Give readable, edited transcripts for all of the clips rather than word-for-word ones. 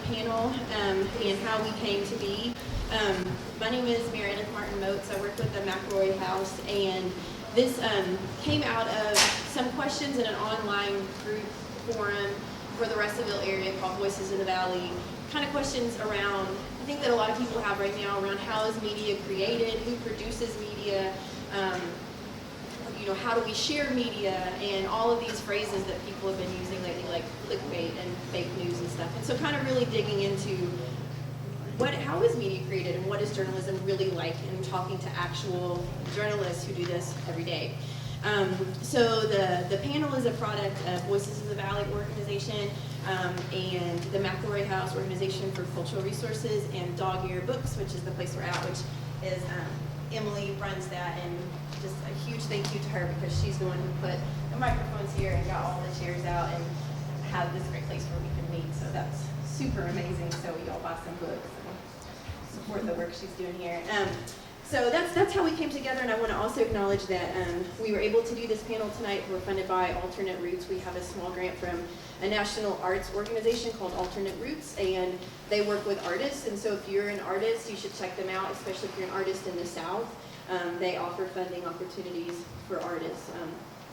panel and how we came to be. My name is Meredith Martin Moats. I work with the McElroy House, and this came out of some questions in an online group forum for the Russellville area called Voices of the Valley. Kind of questions around, I think that a lot of people have right now, around how is media created, who produces media, how do we share media, and all of these phrases that people have been using lately, like clickbait and fake news and stuff. And so kind of really digging into how is media created and what is journalism really like, and talking to actual journalists who do this every day. So the panel is a product of Voices of the Valley organization and the McElroy House organization for cultural resources, and Dog Ear Books, which is the place we're at, which is Emily runs that, and just a huge thank you to her because she's the one who put the microphones here and got all the chairs out and had this great place where we can meet. So that's super amazing. So we all buy some books and support the work she's doing here. So that's how we came together, and I want to also acknowledge that we were able to do this panel tonight. We're funded by Alternate Roots. We have a small grant from a national arts organization called Alternate Roots, and they work with artists. And so if you're an artist, you should check them out, especially if you're an artist in the South. They offer funding opportunities for artists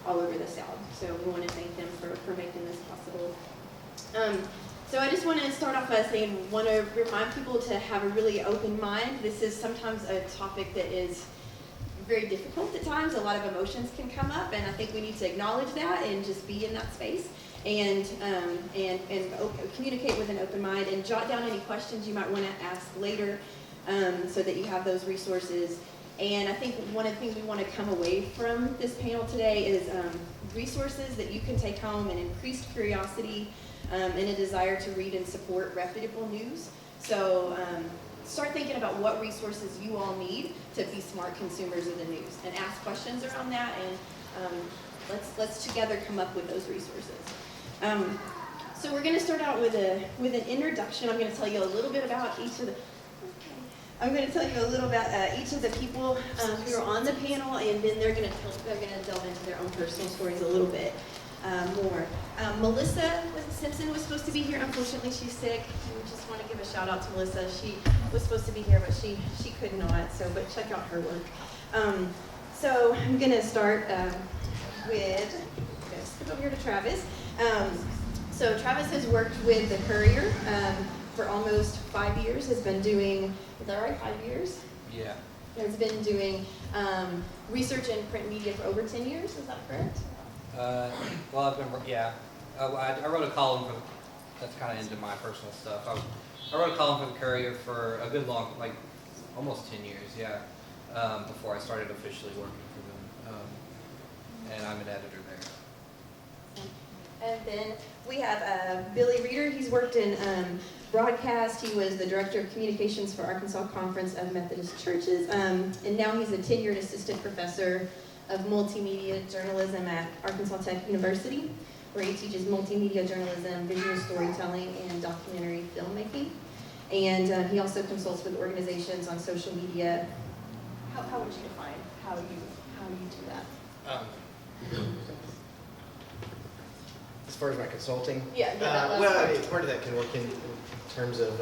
all over the South. So we want to thank them for making this possible. So I just want to start off by saying, want to remind people to have a really open mind. This is sometimes a topic that is very difficult at times. A lot of emotions can come up, and I think we need to acknowledge that and just be in that space and communicate with an open mind, and jot down any questions you might want to ask later so that you have those resources. And I think one of the things we want to come away from this panel today is resources that you can take home, and increased curiosity, and a desire to read and support reputable news. So start thinking about what resources you all need to be smart consumers of the news, and ask questions around that, and let's together come up with those resources. So we're going to start out with an introduction. I'm going to tell you a little bit about each of the each of the people who are on the panel, and then they're going to delve into their own personal stories a little bit more. Melissa Simpson was supposed to be here. Unfortunately, she's sick. We just want to give a shout out to Melissa. She was supposed to be here, but she could not. But check out her work. So I'm going to start with, skip over here to Travis. So Travis has worked with the Courier for almost 5 years. Has been doing, is that right? 5 years? Yeah. Has been doing research in print media for over 10 years. Is that correct? Well, I've been, yeah. I wrote a column for, that's kind of into my personal stuff. I wrote a column for the Courier for a good long, like almost 10 years, yeah, before I started officially working for them. And I'm an editor there. And then we have Billy Reeder. He's worked in broadcast. He was the Director of Communications for Arkansas Conference of Methodist Churches. And now he's a tenured assistant professor of multimedia journalism at Arkansas Tech University, where he teaches multimedia journalism, visual storytelling, and documentary filmmaking. And he also consults with organizations on social media. How would you define how you do that? As far as my consulting? Yeah. Well, I mean, part of that can work in terms of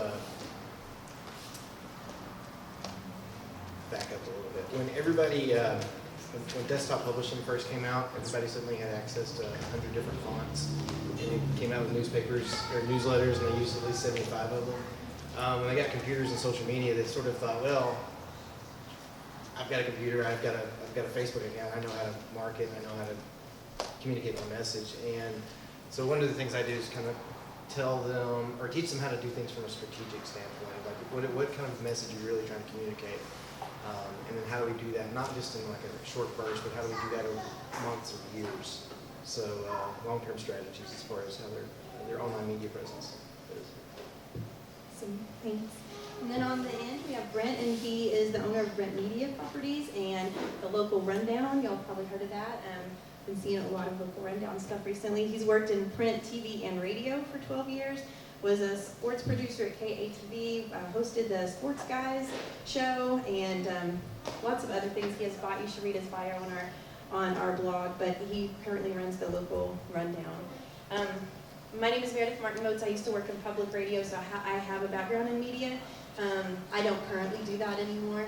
back up a little bit. When everybody, when desktop publishing first came out, everybody suddenly had access to 100 different fonts. And it came out with newspapers or newsletters, and they used at least 75 of them. When they got computers and social media, they sort of thought, well, I've got a computer, I've got a Facebook account, I know how to market, I know how to communicate my message. And so one of the things I do is kind of tell them or teach them how to do things from a strategic standpoint, like what kind of message you're really trying to communicate, and then how do we do that, not just in like a short burst, but how do we do that over months or years. So long-term strategies as far as how their online media presence is. Awesome, thanks. And then on the end we have Brent, and he is the owner of Brent Media Properties and the Local Rundown. Y'all probably heard of that. Been seeing a lot of Local Rundown stuff recently. He's worked in print, TV, and radio for 12 years. Was a sports producer at KATV, hosted the Sports Guys show, and lots of other things. He has you should read his bio on our blog, but he currently runs the Local Rundown. My name is Meredith Martin Motes. I used to work in public radio, so I have a background in media. I don't currently do that anymore,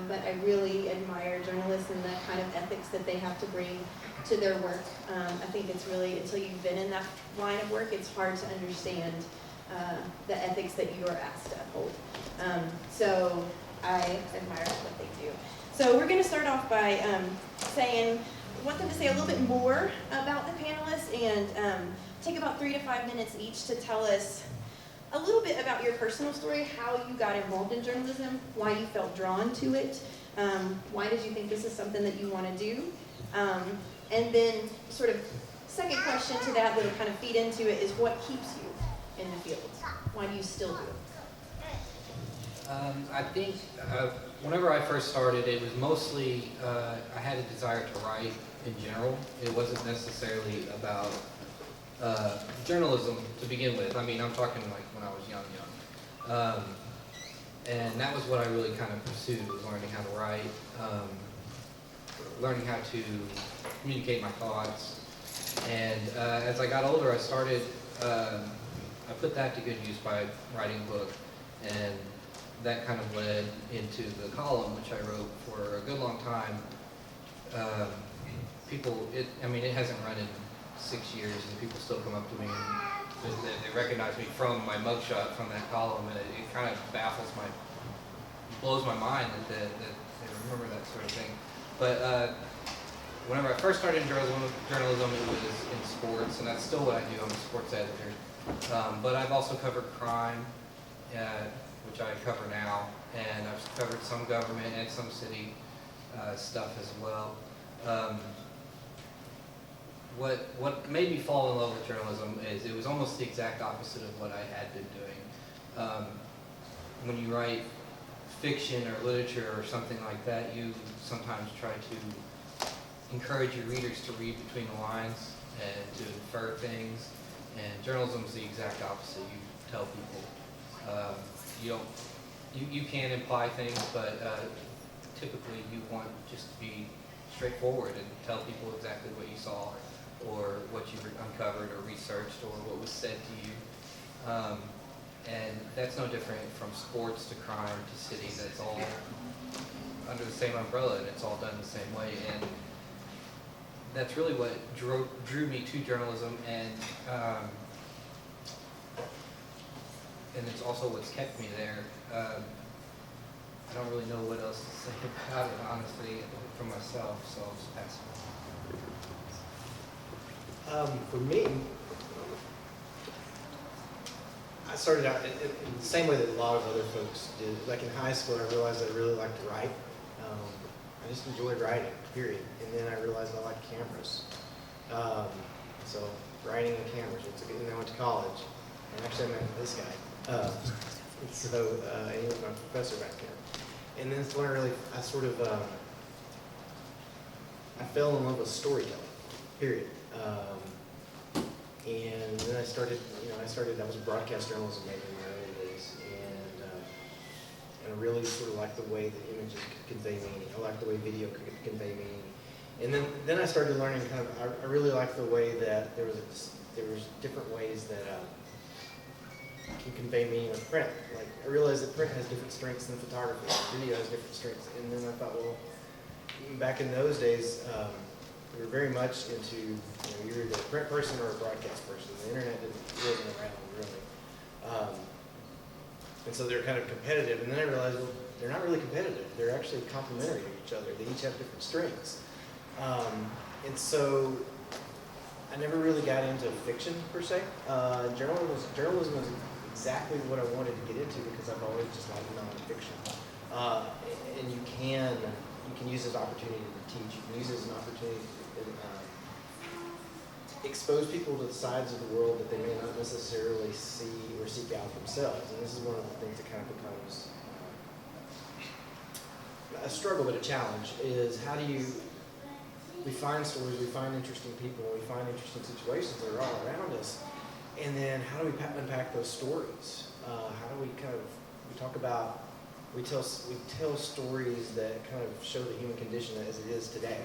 but I really admire journalists and the kind of ethics that they have to bring to their work. I think it's really, until you've been in that line of work, it's hard to understand the ethics that you are asked to uphold. So I admire what they do. So we're going to start off by I want them to say a little bit more about the panelists and take about 3 to 5 minutes each to tell us a little bit about your personal story, how you got involved in journalism, why you felt drawn to it, why did you think this is something that you want to do, and then sort of second question to that that'll kind of feed into it is what keeps you in the field? Why do you still do it? I think whenever I first started, it was mostly, I had a desire to write in general. It wasn't necessarily about journalism to begin with. I mean, I'm talking like when I was young. And that was what I really kind of pursued, was learning how to write, learning how to communicate my thoughts. And as I got older, I started, I put that to good use by writing a book. And that kind of led into the column, which I wrote for a good long time. It hasn't run in 6 years, and people still come up to me and they recognize me from my mugshot from that column, and it kind of blows my mind that they remember that sort of thing. But whenever I first started in journalism, it was in sports, and that's still what I do. I'm a sports editor. But I've also covered crime, which I cover now, and I've covered some government and some city stuff as well. What made me fall in love with journalism is it was almost the exact opposite of what I had been doing. When you write fiction or literature or something like that, you sometimes try to encourage your readers to read between the lines and to infer things. And journalism is the exact opposite. You tell people. You can imply things, but typically you want just to be straightforward and tell people exactly what you saw or what you uncovered or researched or what was said to you. And that's no different from sports to crime to city. That's all under the same umbrella, and it's all done the same way. And that's really what drew me to journalism, and it's also what's kept me there. I don't really know what else to say about it, honestly, for myself, so I'll just pass it on. For me, I started out in the same way that a lot of other folks did. Like in high school, I realized I really liked to write. I just enjoyed writing, period. And then I realized I liked cameras. So writing and cameras. And then I went to college, and actually I met this guy. And he was my professor back then. And then it's when I fell in love with storytelling, period. And then I started, I was a broadcast journalism major in my early days, and I really sort of liked the way that images could convey meaning. I liked the way video could convey meaning. And then I started learning I really liked the way that there was different ways that can convey meaning with print. Like, I realized that print has different strengths than photography. Video has different strengths. And then I thought, well, back in those days, we were very much into, you were either a print person or a broadcast person. The internet wasn't around, really. And so they're kind of competitive. And then I realized, well, they're not really competitive. They're actually complementary to each other. They each have different strengths. And so I never really got into fiction, per se. Journalism is exactly what I wanted to get into because I've always just liked nonfiction. And you can use this opportunity to teach. You can use it as an opportunity to expose people to the sides of the world that they may not necessarily see or seek out themselves. And this is one of the things that kind of becomes a struggle, but a challenge, is how do we find stories, we find interesting people, we find interesting situations that are all around us, and then how do we unpack those stories? How do we we tell stories that kind of show the human condition as it is today.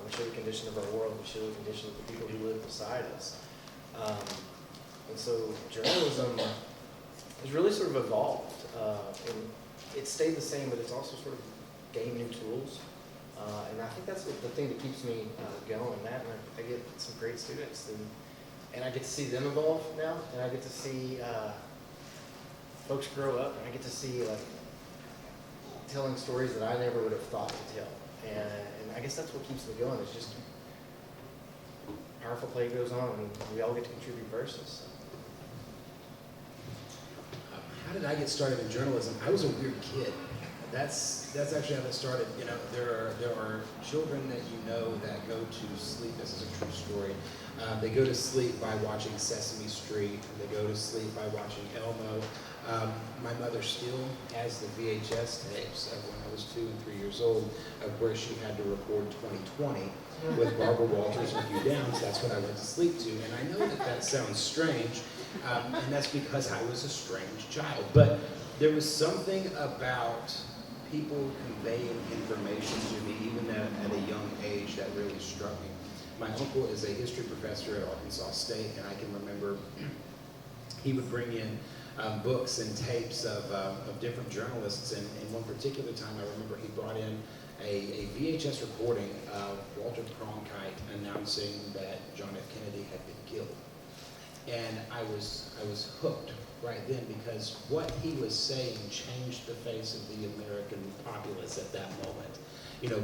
We show the condition of our world, we show the condition of the people who live beside us. And so journalism has really sort of evolved. And it stayed the same, but it's also sort of gained new tools. And I think that's the thing that keeps me going, Matt. And I get some great students, and I get to see them evolve now, and I get to see folks grow up, and I get to see like telling stories that I never would have thought to tell. And I guess that's what keeps me going. It's just powerful play goes on, and we all get to contribute verses. How did I get started in journalism? I was a weird kid. That's actually how it started. You know, there are children that you know that go to sleep. This is a true story. They go to sleep by watching Sesame Street. They go to sleep by watching Elmo. My mother still has the VHS tapes of when I was 2 and 3 years old, of where she had to record 2020 with Barbara Walters and Hugh Downs. That's what I went to sleep to. And I know that sounds strange, and that's because I was a strange child. But there was something about people conveying information to me, even at a young age, that really struck me. My uncle is a history professor at Arkansas State, and I can remember he would bring in books and tapes of different journalists, and one particular time I remember he brought in a VHS recording of Walter Cronkite announcing that John F. Kennedy had been killed. And I was hooked right then, because what he was saying changed the face of the American populace at that moment. You know,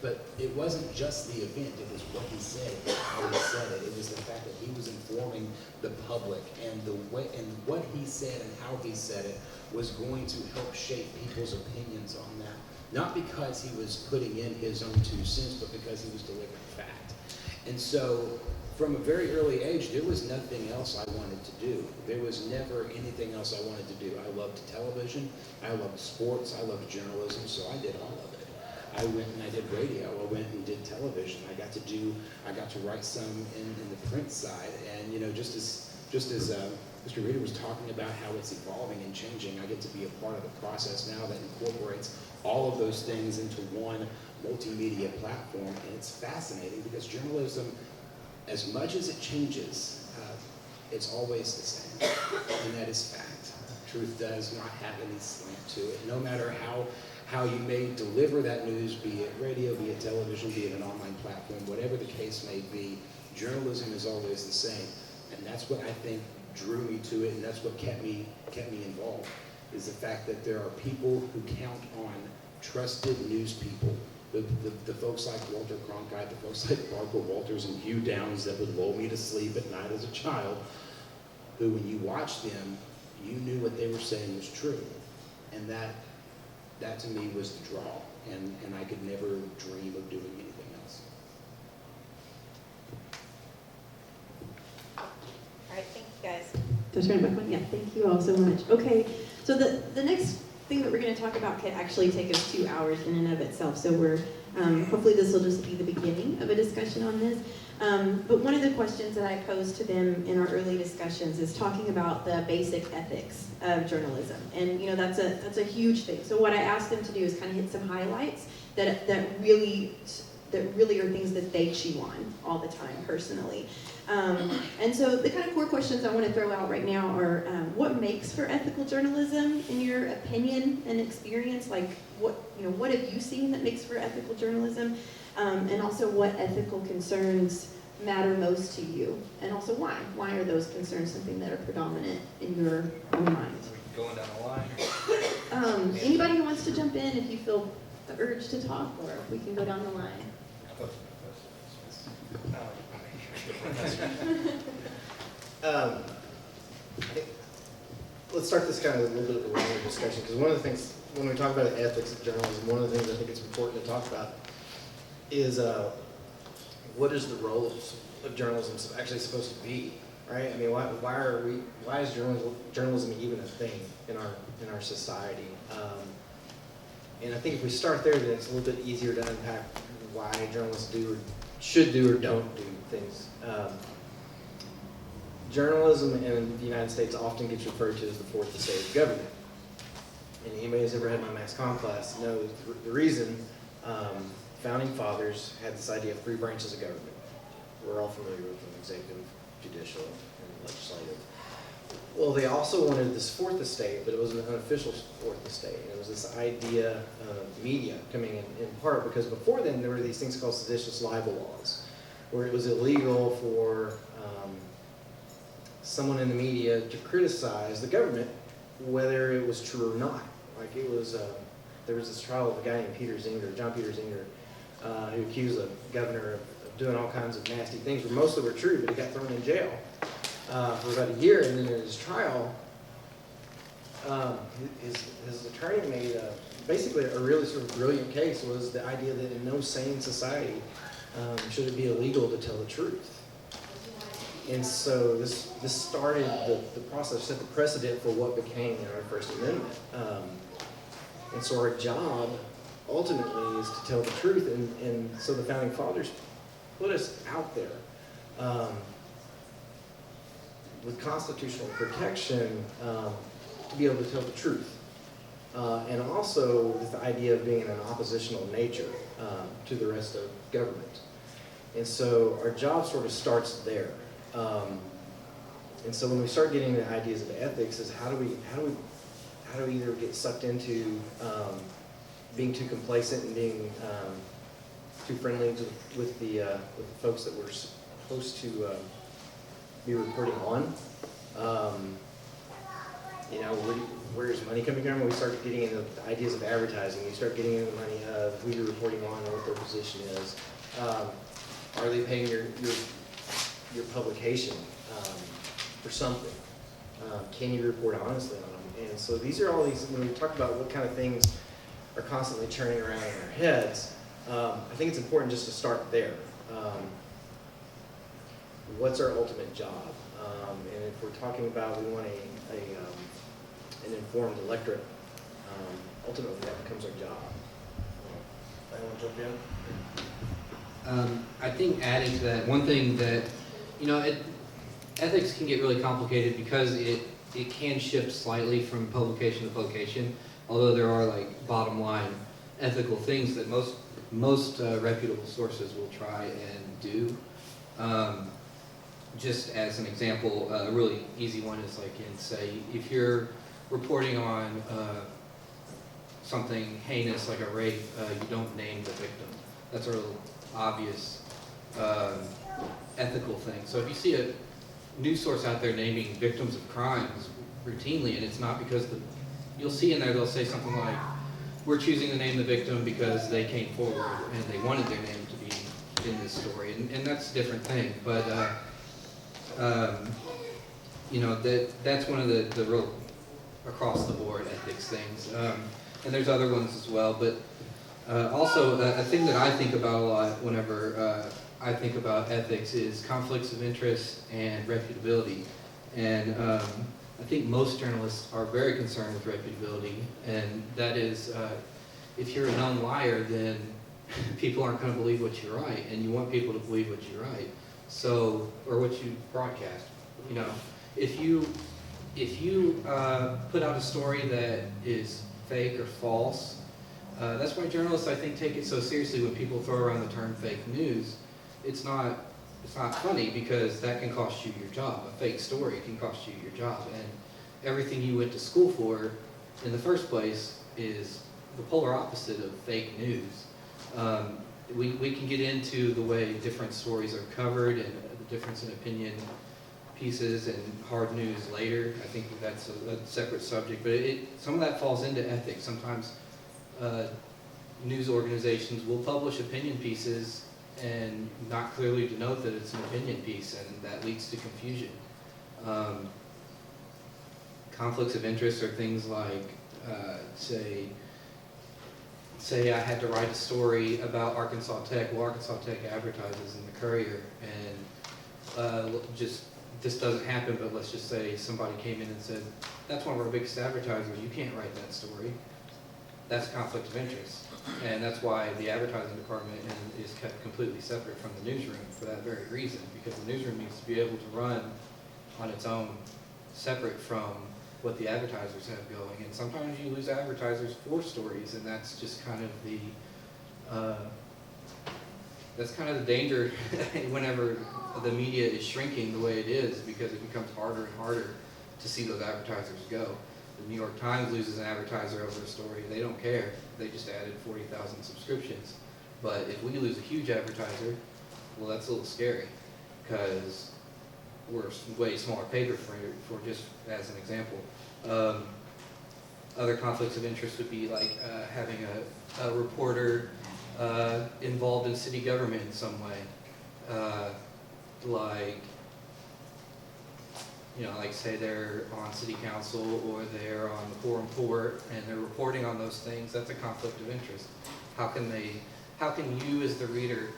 but it wasn't just the event, it was what he said, how he said it. It was the fact that he was informing the public, and the way and what he said and how he said it was going to help shape people's opinions on that. Not because he was putting in his own 2 cents, but because he was delivering fact. And so, from a very early age, there was nothing else I wanted to do. There was never anything else I wanted to do. I loved television, I loved sports, I loved journalism, so I did all of it. I went and I did radio, I went and did television. I got to write some in the print side, and you know, just as Mr. Reeder was talking about how it's evolving and changing, I get to be a part of the process now that incorporates all of those things into one multimedia platform, and it's fascinating because journalism, as much as it changes, it's always the same, and that is fact. Truth does not have any slant to it. No matter how you may deliver that news, be it radio, be it television, be it an online platform, whatever the case may be, journalism is always the same. And that's what I think drew me to it, and that's what kept me involved, is the fact that there are people who count on trusted news people. The folks like Walter Cronkite, the folks like Barbara Walters and Hugh Downs that would lull me to sleep at night as a child, who when you watched them, you knew what they were saying was true. And that to me was the draw, and I could never dream of doing anything else. All right, thank you guys. Just turn it back on. Yeah, thank you all so much. Okay, so the next thing that we're going to talk about could actually take us 2 hours in and of itself. So we're hopefully this will just be the beginning of a discussion on this. But one of the questions that I posed to them in our early discussions is talking about the basic ethics of journalism, and you know that's a huge thing. So what I asked them to do is kind of hit some highlights that really are things that they chew on all the time personally. And so the kind of core questions I want to throw out right now are what makes for ethical journalism in your opinion and experience? Like what have you seen that makes for ethical journalism? And also what ethical concerns matter most to you? And also why? Why are those concerns something that are predominant in your own mind? Going down the line. Anybody who wants to jump in if you feel the urge to talk, or we can go down the line. Let's start this kind of a little bit of a longer discussion, because one of the things, when we talk about ethics of journalism, one of the things I think it's important to talk about is what is the role of journalism actually supposed to be, right? I mean, why is journalism even a thing in our society? And I think if we start there, then it's a little bit easier to unpack why journalists should do or don't do things. Journalism in the United States often gets referred to as the fourth estate of government. And anybody who's ever had my mass comm class knows the reason founding fathers had this idea of 3 branches of government. We're all familiar with them: executive, judicial, and legislative. Well, they also wanted this fourth estate, but it was an unofficial fourth estate. And it was this idea of media coming in part because before then there were these things called seditious libel laws, where it was illegal for someone in the media to criticize the government, whether it was true or not. Like it was, there was this trial of a guy named John Peter Zinger, who accused the governor of doing all kinds of nasty things, where most of them were true, but he got thrown in jail for about a year. And then in his trial, his attorney made basically a really sort of brilliant case, was the idea that in no sane society should it be illegal to tell the truth. And so this started the process, set the precedent for what became our First Amendment. And so our job ultimately is to tell the truth. And so the Founding Fathers put us out there with constitutional protection to be able to tell the truth. And also with the idea of being an oppositional nature to the rest of government. And so our job sort of starts there. And so when we start getting into ideas of ethics, is how do we either get sucked into being too complacent and being too friendly with the folks that we're supposed to be reporting on. Where's money coming from? When we start getting into the ideas of advertising, you start getting into the money of who you're reporting on and what their position is. Are they paying your publication for something? Can you report honestly on them? And so these are all these, when we talk about what kind of things are constantly churning around in our heads, I think it's important just to start there. What's our ultimate job? And if we're talking about we want an informed electorate, ultimately that becomes our job. Anyone jump in? I think adding to that, one thing that, ethics can get really complicated because it can shift slightly from publication to publication, although there are like bottom line ethical things that most reputable sources will try and do. Just as an example, a really easy one is like say, if you're reporting on something heinous like a rape, you don't name the victim. That's a real obvious ethical thing. So if you see a news source out there naming victims of crimes routinely, and it's not because you'll see in there they'll say something like, we're choosing to name the victim because they came forward and they wanted their name to be in this story, and that's a different thing. But that's one of the real across the board ethics things, and there's other ones as well. But also a thing that I think about a lot whenever I think about ethics is conflicts of interest and reputability. And I think most journalists are very concerned with reputability, and that is if you're a known liar, then people aren't going to believe what you write, and you want people to believe what you write, or what you broadcast. If you put out a story that is fake or false, that's why journalists, I think, take it so seriously when people throw around the term fake news. It's not funny because that can cost you your job. A fake story can cost you your job, and everything you went to school for in the first place is the polar opposite of fake news. We can get into the way different stories are covered and the difference in opinion pieces and hard news later. I think that's a separate subject, but some of that falls into ethics. Sometimes news organizations will publish opinion pieces and not clearly denote that it's an opinion piece, and that leads to confusion. Conflicts of interest are things like, say I had to write a story about Arkansas Tech. Well, Arkansas Tech advertises in the Courier, and this doesn't happen, but let's just say somebody came in and said, that's one of our biggest advertisers, you can't write that story. That's a conflict of interest. And that's why the advertising department is kept completely separate from the newsroom for that very reason, because the newsroom needs to be able to run on its own, separate from what the advertisers have going. And sometimes you lose advertisers for stories, and that's just kind of that's kind of the danger whenever the media is shrinking the way it is, because it becomes harder and harder to see those advertisers go. The New York Times loses an advertiser over a story. They don't care. They just added 40,000 subscriptions. But if we lose a huge advertiser, well, that's a little scary, because we're a way smaller paper for just as an example. Other conflicts of interest would be like having a reporter involved in city government in some way. Like, you know, like say they're on city council or they're on the forum court and they're reporting on those things. That's a conflict of interest. How can you as the reader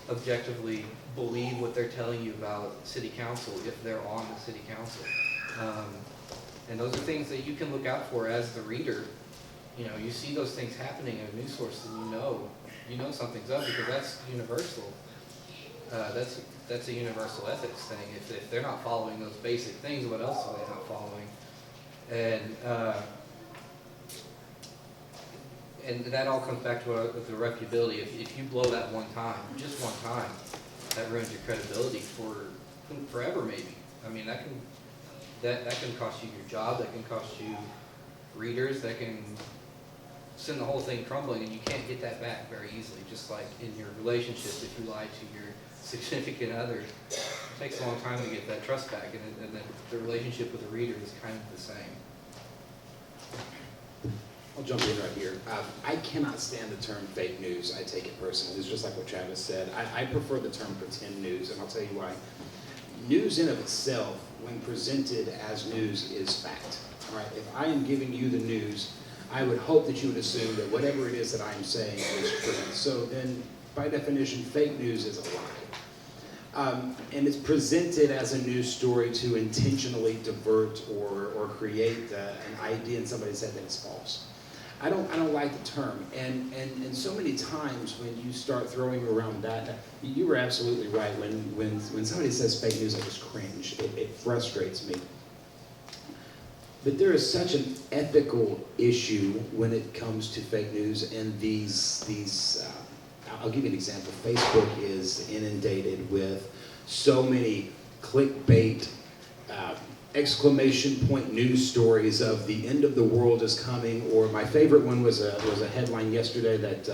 objectively believe what they're telling you about city council if they're on the city council? And those are things that you can look out for as the reader. You know, you see those things happening in a news source, and you know something's up, because that's universal. That's a universal ethics thing. If they're not following those basic things, what else are they not following? And that all comes back to the reputability. If you blow that one time, just one time, that ruins your credibility for forever, maybe. I mean, that can cost you your job. That can cost you readers. That can send the whole thing crumbling, and you can't get that back very easily. Just like in your relationships, if you lie to your significant other, it takes a long time to get that trust back, and the relationship with the reader is kind of the same. I'll jump in right here. I cannot stand the term fake news. I take it personally. It's just like what Travis said. I prefer the term pretend news, and I'll tell you why. News in of itself, when presented as news, is fact. All right. If I am giving you the news, I would hope that you would assume that whatever it is that I'm saying is true. So then, by definition, fake news is a lie. And it's presented as a news story to intentionally divert or create an idea in somebody's head that is false. I don't like the term, and so many times when you start throwing around that, you were absolutely right. When somebody says fake news, I just cringe. It frustrates me. But there is such an ethical issue when it comes to fake news and these. I'll give you an example. Facebook is inundated with so many clickbait, exclamation point news stories of the end of the world is coming, or my favorite one was a headline yesterday that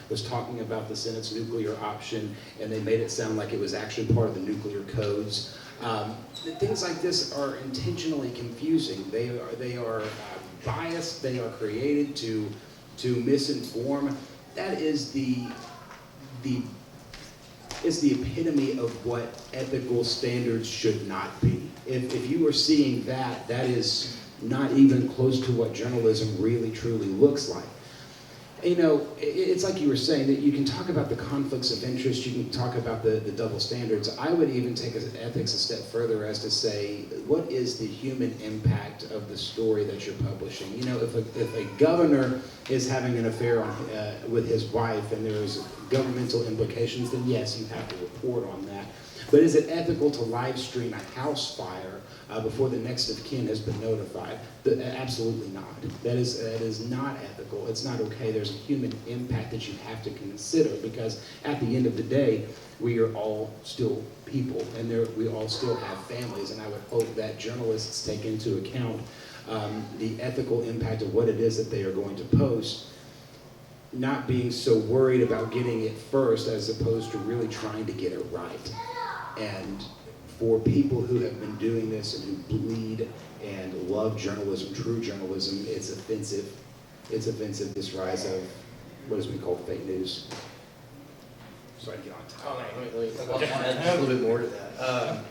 was talking about the Senate's nuclear option, and they made it sound like it was actually part of the nuclear codes. Things like this are intentionally confusing. They are biased. They are created to misinform. That is the epitome of what ethical standards should not be. If you are seeing that is not even close to what journalism really truly looks like. You know, it's like you were saying, that you can talk about the conflicts of interest, you can talk about the double standards. I would even take ethics a step further as to say, what is the human impact of the story that you're publishing? You know, if a governor is having an affair with his wife and there's governmental implications, then yes, you have to report on that. But is it ethical to live stream a house fire before the next of kin has been notified? Absolutely not. That is not ethical. It's not okay. There's a human impact that you have to consider, because at the end of the day, we are all still people, and we all still have families, and I would hope that journalists take into account the ethical impact of what it is that they are going to post, not being so worried about getting it first as opposed to really trying to get it right. And for people who have been doing this and who bleed and love journalism, true journalism, it's offensive. It's offensive, this rise of what has been called fake news. Sorry to get on top. Let me add a little bit more to that.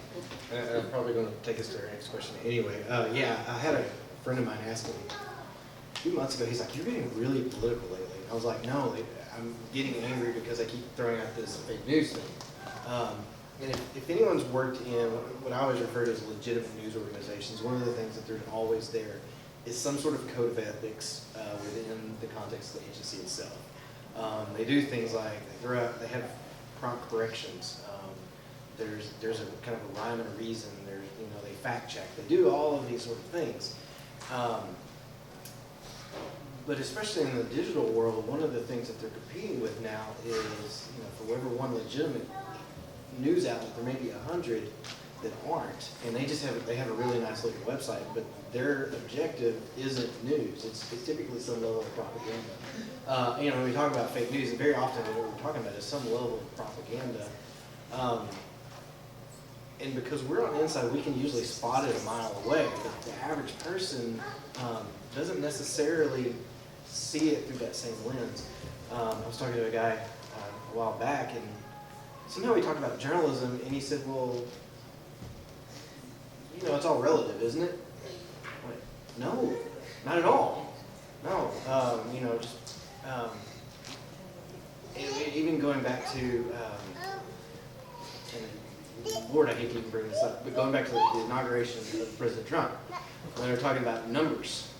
I'm probably going to take us to our next question anyway. Yeah, I had a friend of mine ask me a few months ago, he's like, "You're getting really political lately." I was like, "No, I'm getting angry because I keep throwing out this fake news thing." And if anyone's worked in what I always refer to as legitimate news organizations, one of the things that there's always there is some sort of code of ethics within the context of the agency itself. They do things like they have prompt corrections. There's a kind of a rhyme and a reason. They fact check. They do all of these sort of things. But especially in the digital world, one of the things that they're competing with now is, for whatever one legitimate news outlet, there may be 100 that aren't, and they have a really nice looking website, but their objective isn't news. It's typically some level of propaganda. When we talk about fake news, and very often what we're talking about is some level of propaganda. And because we're on the inside, we can usually spot it a mile away, but the average person doesn't necessarily see it through that same lens. I was talking to a guy a while back, and somehow we talked about journalism, and he said, well, it's all relative, isn't it? I went, no, not at all. No, even going back to, and Lord, I hate to even bring this up, but going back to the inauguration of President Trump, when they were talking about numbers,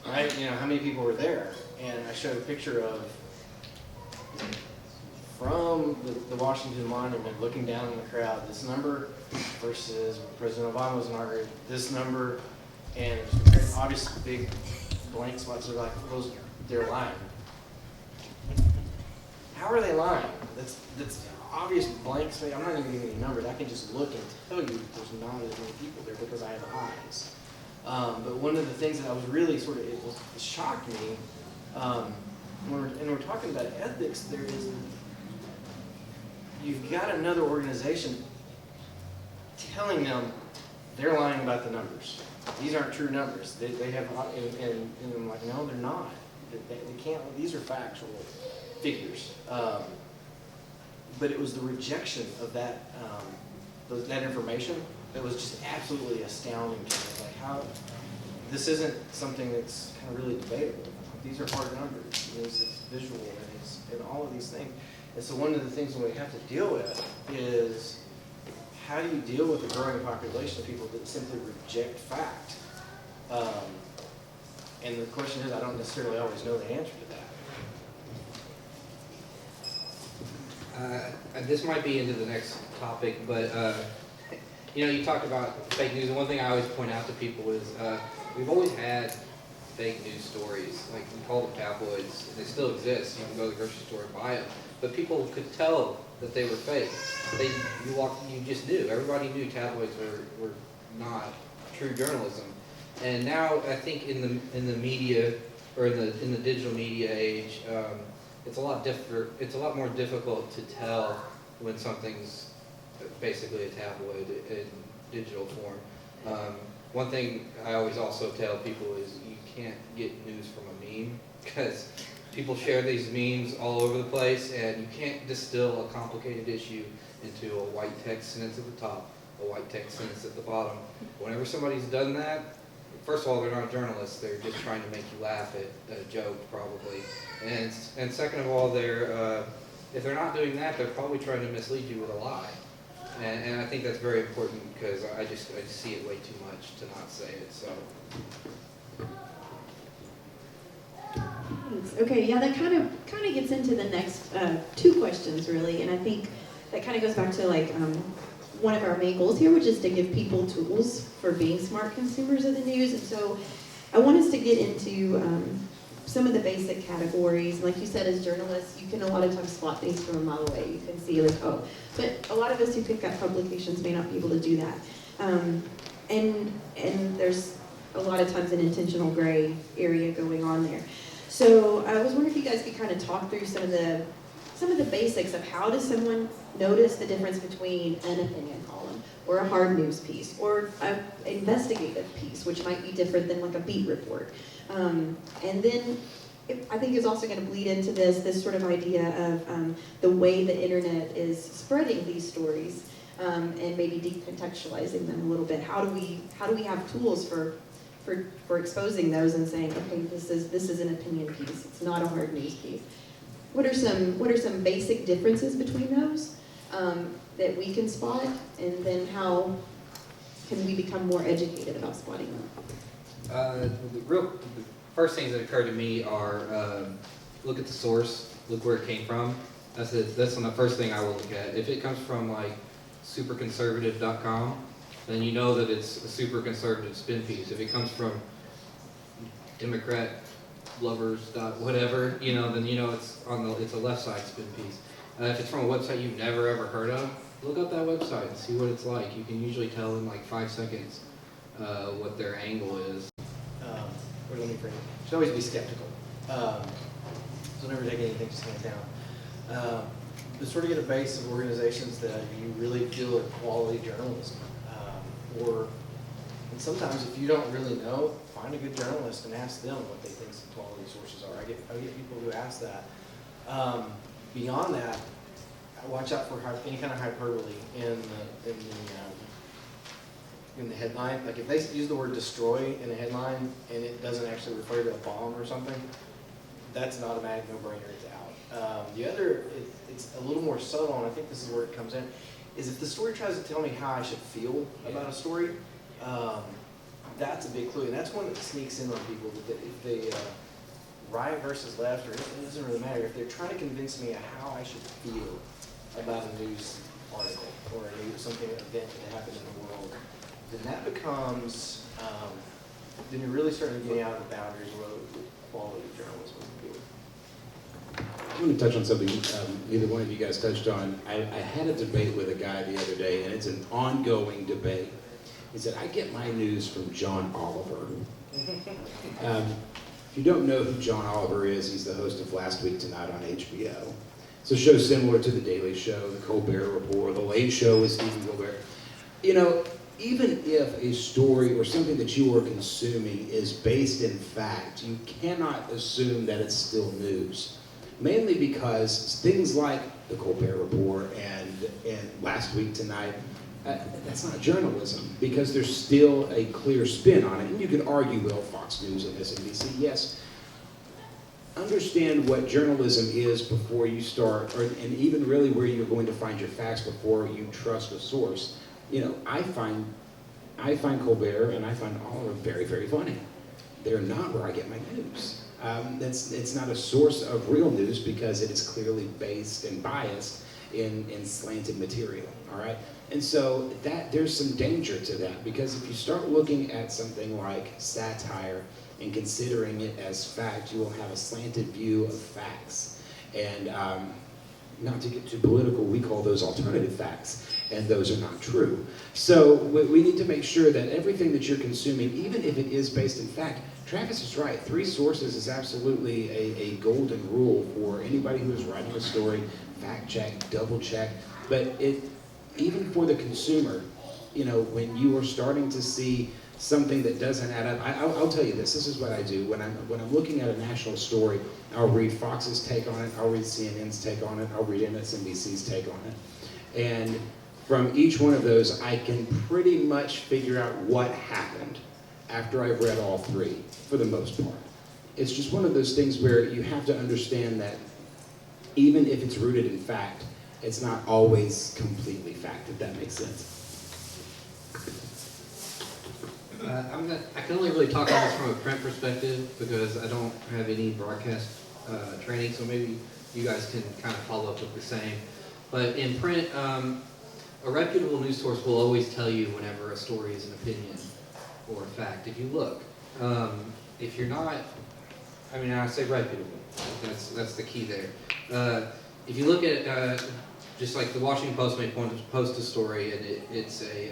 right? How many people were there? And I showed a picture of from the Washington Monument, looking down in the crowd, this number versus when President Obama was inaugurated, this number, and there's obvious big blank spots. They're like, they're lying. How are they lying? That's obvious blank space. I'm not even giving any numbers. I can just look and tell you there's not as many people there because I have eyes. But one of the things that I was really it shocked me, when we're talking about ethics, you've got another organization telling them they're lying about the numbers. These aren't true numbers. They have, and I'm like, no, they're not. They can't. These are factual figures. But it was the rejection of that information that was just absolutely astounding to me. Like, how this isn't something that's kind of really debatable. These are hard numbers. It's visual and all of these things. And so one of the things that we have to deal with is, how do you deal with the growing population of people that simply reject fact? And the question is, I don't necessarily always know the answer to that. This might be into the next topic, but you talk about fake news, and one thing I always point out to people is we've always had fake news stories, like we call them tabloids, and they still exist. You can go to the grocery store and buy them, but people could tell that they were fake. You just knew. Everybody knew tabloids were not true journalism. And now I think in the media, or in the digital media age, it's a lot more difficult to tell when something's basically a tabloid in digital form. One thing I always also tell people is you can't get news from a meme, because people share these memes all over the place, and you can't distill a complicated issue into a white text sentence at the top, a white text sentence at the bottom. Whenever somebody's done that, first of all, they're not journalists. They're just trying to make you laugh at a joke, probably. And second of all, if they're not doing that, they're probably trying to mislead you with a lie. And I think that's very important, because I just see it way too much to not say it. So. Thanks. Okay, yeah, that kind of gets into the next two questions, really, and I think that kind of goes back to one of our main goals here, which is to give people tools for being smart consumers of the news. And so I want us to get into some of the basic categories. Like you said, as journalists, you can a lot of times spot things from a mile away. You can see but a lot of us who pick up publications may not be able to do that. And there's a lot of times an intentional gray area going on there. So I was wondering if you guys could kind of talk through some of the basics of how does someone notice the difference between an opinion column or a hard news piece or an investigative piece, which might be different than like a beat report. And then I think is also going to bleed into this sort of idea of the way the internet is spreading these stories and maybe decontextualizing them a little bit. How do we have tools for exposing those and saying, okay, this is an opinion piece. It's not a hard news piece. What are some basic differences between those that we can spot, and then how can we become more educated about spotting them? The first things that occur to me are look at the source, look where it came from. That's the first thing I will look at. If it comes from like superconservative.com, then you know that it's a super conservative spin piece. If it comes from Democrat lovers dot whatever, then it's a left side spin piece. If it's from a website you've never ever heard of, look up that website and see what it's like. You can usually tell in like 5 seconds what their angle is. Or let me frame it. Should always be skeptical. So never take anything just hands down. To sort of get a base of organizations that you really feel are quality journalism. And sometimes if you don't really know, find a good journalist and ask them what they think some quality sources are. I get people who ask that. Beyond that, watch out for any kind of hyperbole in the headline. Like if they use the word destroy in a headline and it doesn't actually refer to a bomb or something, that's an automatic no-brainer. It's out. The other, it's a little more subtle, and I think this is where it comes in, is if the story tries to tell me how I should feel about a story, that's a big clue, and that's one that sneaks in on people. That if they right versus left, or it doesn't really matter, if they're trying to convince me of how I should feel about a news article or something, an event that happened in the world, then that becomes, then you're really starting to get out of the boundaries of what quality journalism would be. I want to touch on something neither one of you guys touched on. I had a debate with a guy the other day, and it's an ongoing debate. He said, I get my news from John Oliver. If you don't know who John Oliver is, he's the host of Last Week Tonight on HBO. It's a show similar to The Daily Show, The Colbert Report, The Late Show with Stephen Colbert. Even if a story or something that you are consuming is based in fact, you cannot assume that it's still news. Mainly because things like The Colbert Report and Last Week Tonight, that's not journalism, because there's still a clear spin on it. And you can argue, well, Fox News and MSNBC, yes. Understand what journalism is before you start, and even really where you're going to find your facts before you trust a source. I find Colbert and I find Oliver very, very funny. They're not where I get my news. It's not a source of real news because it is clearly based and biased in slanted material, all right? And so there's some danger to that, because if you start looking at something like satire and considering it as fact, you will have a slanted view of facts. And not to get too political, we call those alternative facts, and those are not true. So we need to make sure that everything that you're consuming, even if it is based in fact, Travis is right. 3 sources is absolutely a golden rule for anybody who is writing a story. Fact check, double check. But even for the consumer, when you are starting to see something that doesn't add up, I'll tell you this. This is what I do when I'm looking at a national story. I'll read Fox's take on it. I'll read CNN's take on it. I'll read MSNBC's take on it. And from each one of those, I can pretty much figure out what happened after I've read all 3, for the most part. It's just one of those things where you have to understand that even if it's rooted in fact, it's not always completely fact, if that makes sense. I can only really talk on this from a print perspective because I don't have any broadcast training, so maybe you guys can kind of follow up with the same. But in print, a reputable news source will always tell you whenever a story is an opinion or a fact. If you look, if you're not, I say reputable. That's the key there. If you look at just like the Washington Post may post a story and it's a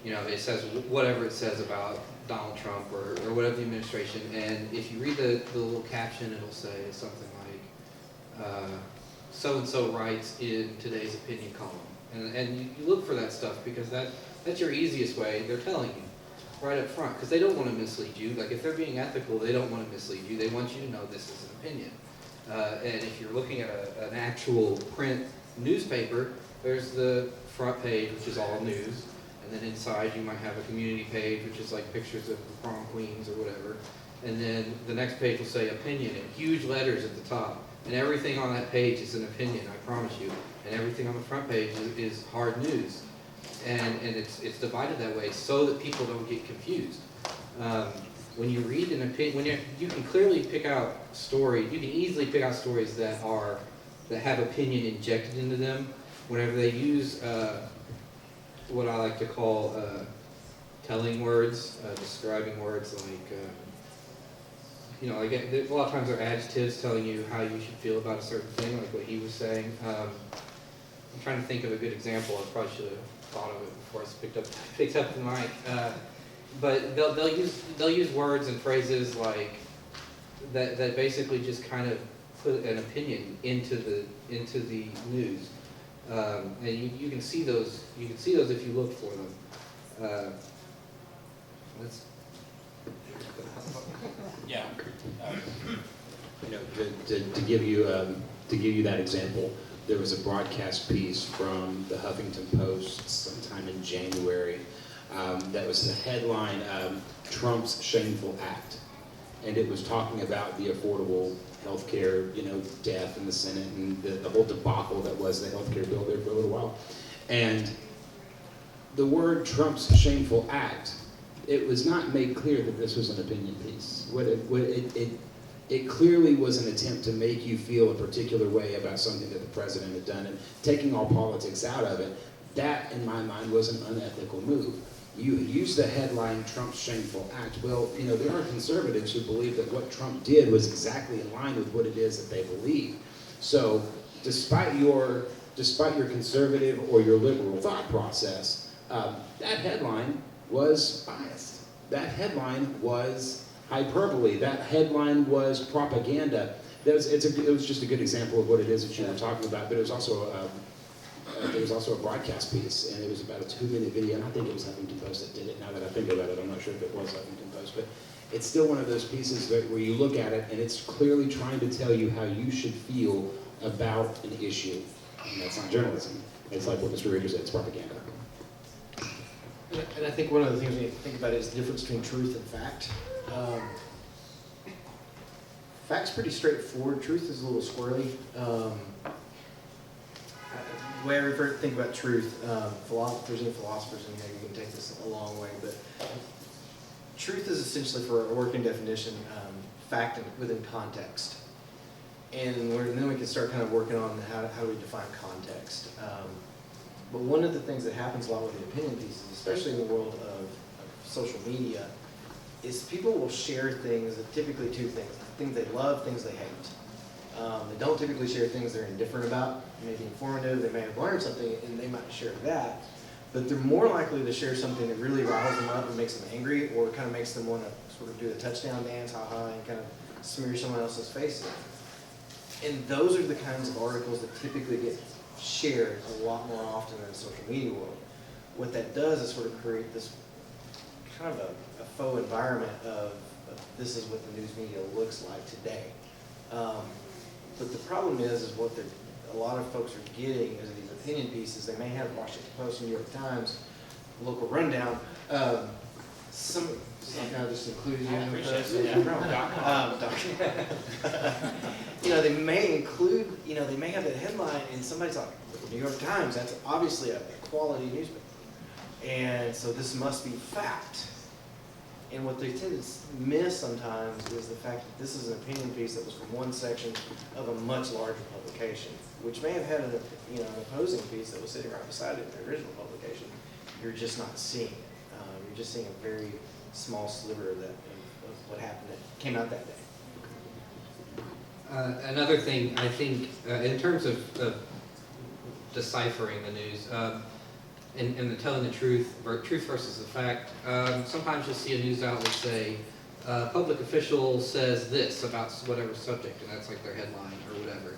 it says whatever it says about Donald Trump or whatever the administration, and if you read the little caption, it'll say something like so-and-so writes in today's opinion column, and you look for that stuff because that's your easiest way. They're telling you right up front because they don't want to mislead you. Like if they're being ethical, they don't want to mislead you. They want you to know this is an opinion. And if you're looking at an actual print newspaper, there's the front page, which is all news. And then inside you might have a community page, which is like pictures of the prom queens or whatever. And then the next page will say opinion in huge letters at the top. And everything on that page is an opinion, I promise you. And everything on the front page is hard news. And it's divided that way so that people don't get confused. When you read an opinion, you can clearly pick out stories. You can easily pick out stories that have opinion injected into them. Whenever they use what I like to call telling words, describing words like you know, like a lot of times there are adjectives telling you how you should feel about a certain thing, like what he was saying. I'm trying to think of a good example. I probably should have thought of it before I picked up the mic. But they'll use words and phrases like that basically just kind of put an opinion into the news. And you can see those if you look for them. Let's Yeah. You know, to give you that example, there was a broadcast piece from the Huffington Post sometime in January that was the headline, Trump's Shameful Act. And it was talking about the affordable health care, death in the Senate and the whole debacle that was the health care bill there for a little while. And the word Trump's Shameful Act, it was not made clear that this was an opinion piece. It clearly was an attempt to make you feel a particular way about something that the president had done, and taking all politics out of it, that in my mind was an unethical move. You use the headline Trump's Shameful Act. Well, there are conservatives who believe that what Trump did was exactly in line with what it is that they believe. So despite your conservative or your liberal thought process, that headline was biased. That headline was hyperbole. That headline was propaganda. It was just a good example of what it is that you were talking about, but it was also there was also a broadcast piece, and it was about a 2-minute video, and I think it was Huffington Post that did it. Now that I think about it, I'm not sure if it was Huffington Post, but it's still one of those pieces where you look at it, and it's clearly trying to tell you how you should feel about an issue. And that's not journalism. It's like what Mr. Reader said, it's propaganda. And I think one of the things we need to think about is the difference between truth and fact. Fact's pretty straightforward. Truth is a little squirrely. The way I think about truth, if there's any philosophers in here, you can take this a long way, but truth is essentially, for a working definition, fact within context. And then we can start kind of working on how do we define context. But one of the things that happens a lot with the opinion pieces, especially in the world of social media, is people will share things, typically two things: things they love, things they hate. They don't typically share things they're indifferent about, maybe informative, they may have learned something and they might share that, but they're more likely to share something that really riles them up and makes them angry, or kind of makes them want to sort of do the touchdown dance, ha-ha, and kind of smear someone else's face in. And those are the kinds of articles that typically get shared a lot more often in the social media world. What that does is sort of create this kind of a faux environment of this is what the news media looks like today. But the problem is what a lot of folks are getting is these opinion pieces. They may have Washington Post, New York Times, local rundown. Some kind of just included you in the post. They may include, they may have a headline and somebody's like, the New York Times, that's obviously a quality newspaper. And so this must be fact. And what they tend to miss sometimes is the fact that this is an opinion piece that was from one section of a much larger publication, which may have had an opposing piece that was sitting right beside it in the original publication. You're just not seeing it. You're just seeing a very small sliver of what happened that came out that day. Another thing, I think, in terms of deciphering the news, and the telling the truth versus the fact, sometimes you'll see a news outlet say, public official says this about whatever subject, and that's like their headline or whatever.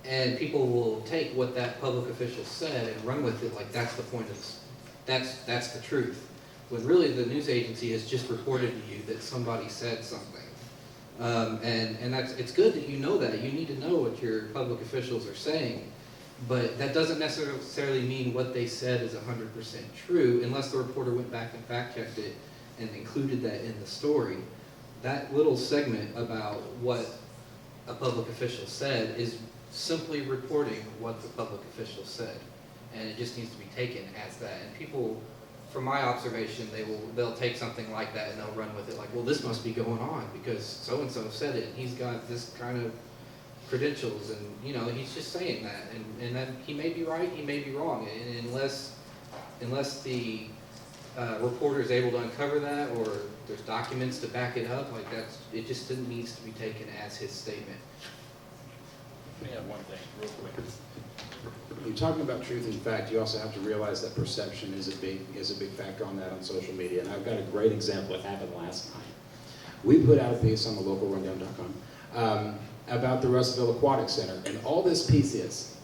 And people will take what that public official said and run with it like that's the point of this. That's the truth. When really the news agency has just reported to you that somebody said something. And it's good that you know that. You need to know what your public officials are saying. But that doesn't necessarily mean what they said is 100% true unless the reporter went back and fact-checked it and included that in the story. That little segment about what a public official said is simply reporting what the public official said. And it just needs to be taken as that. And people, from my observation, they'll take something like that and they'll run with it like, well, this must be going on because so-and-so said it. And he's got this kind of credentials, and he's just saying that, and then he may be right, he may be wrong, and unless the reporter is able to uncover that, or there's documents to back it up, like it just needs to be taken as his statement. Let me add one thing real quick. When you're talking about truth and fact, you also have to realize that perception is a big factor on that on social media. And I've got a great example. It happened last night. We put out a piece on the localrundown.com about the Russellville Aquatic Center, and all this piece is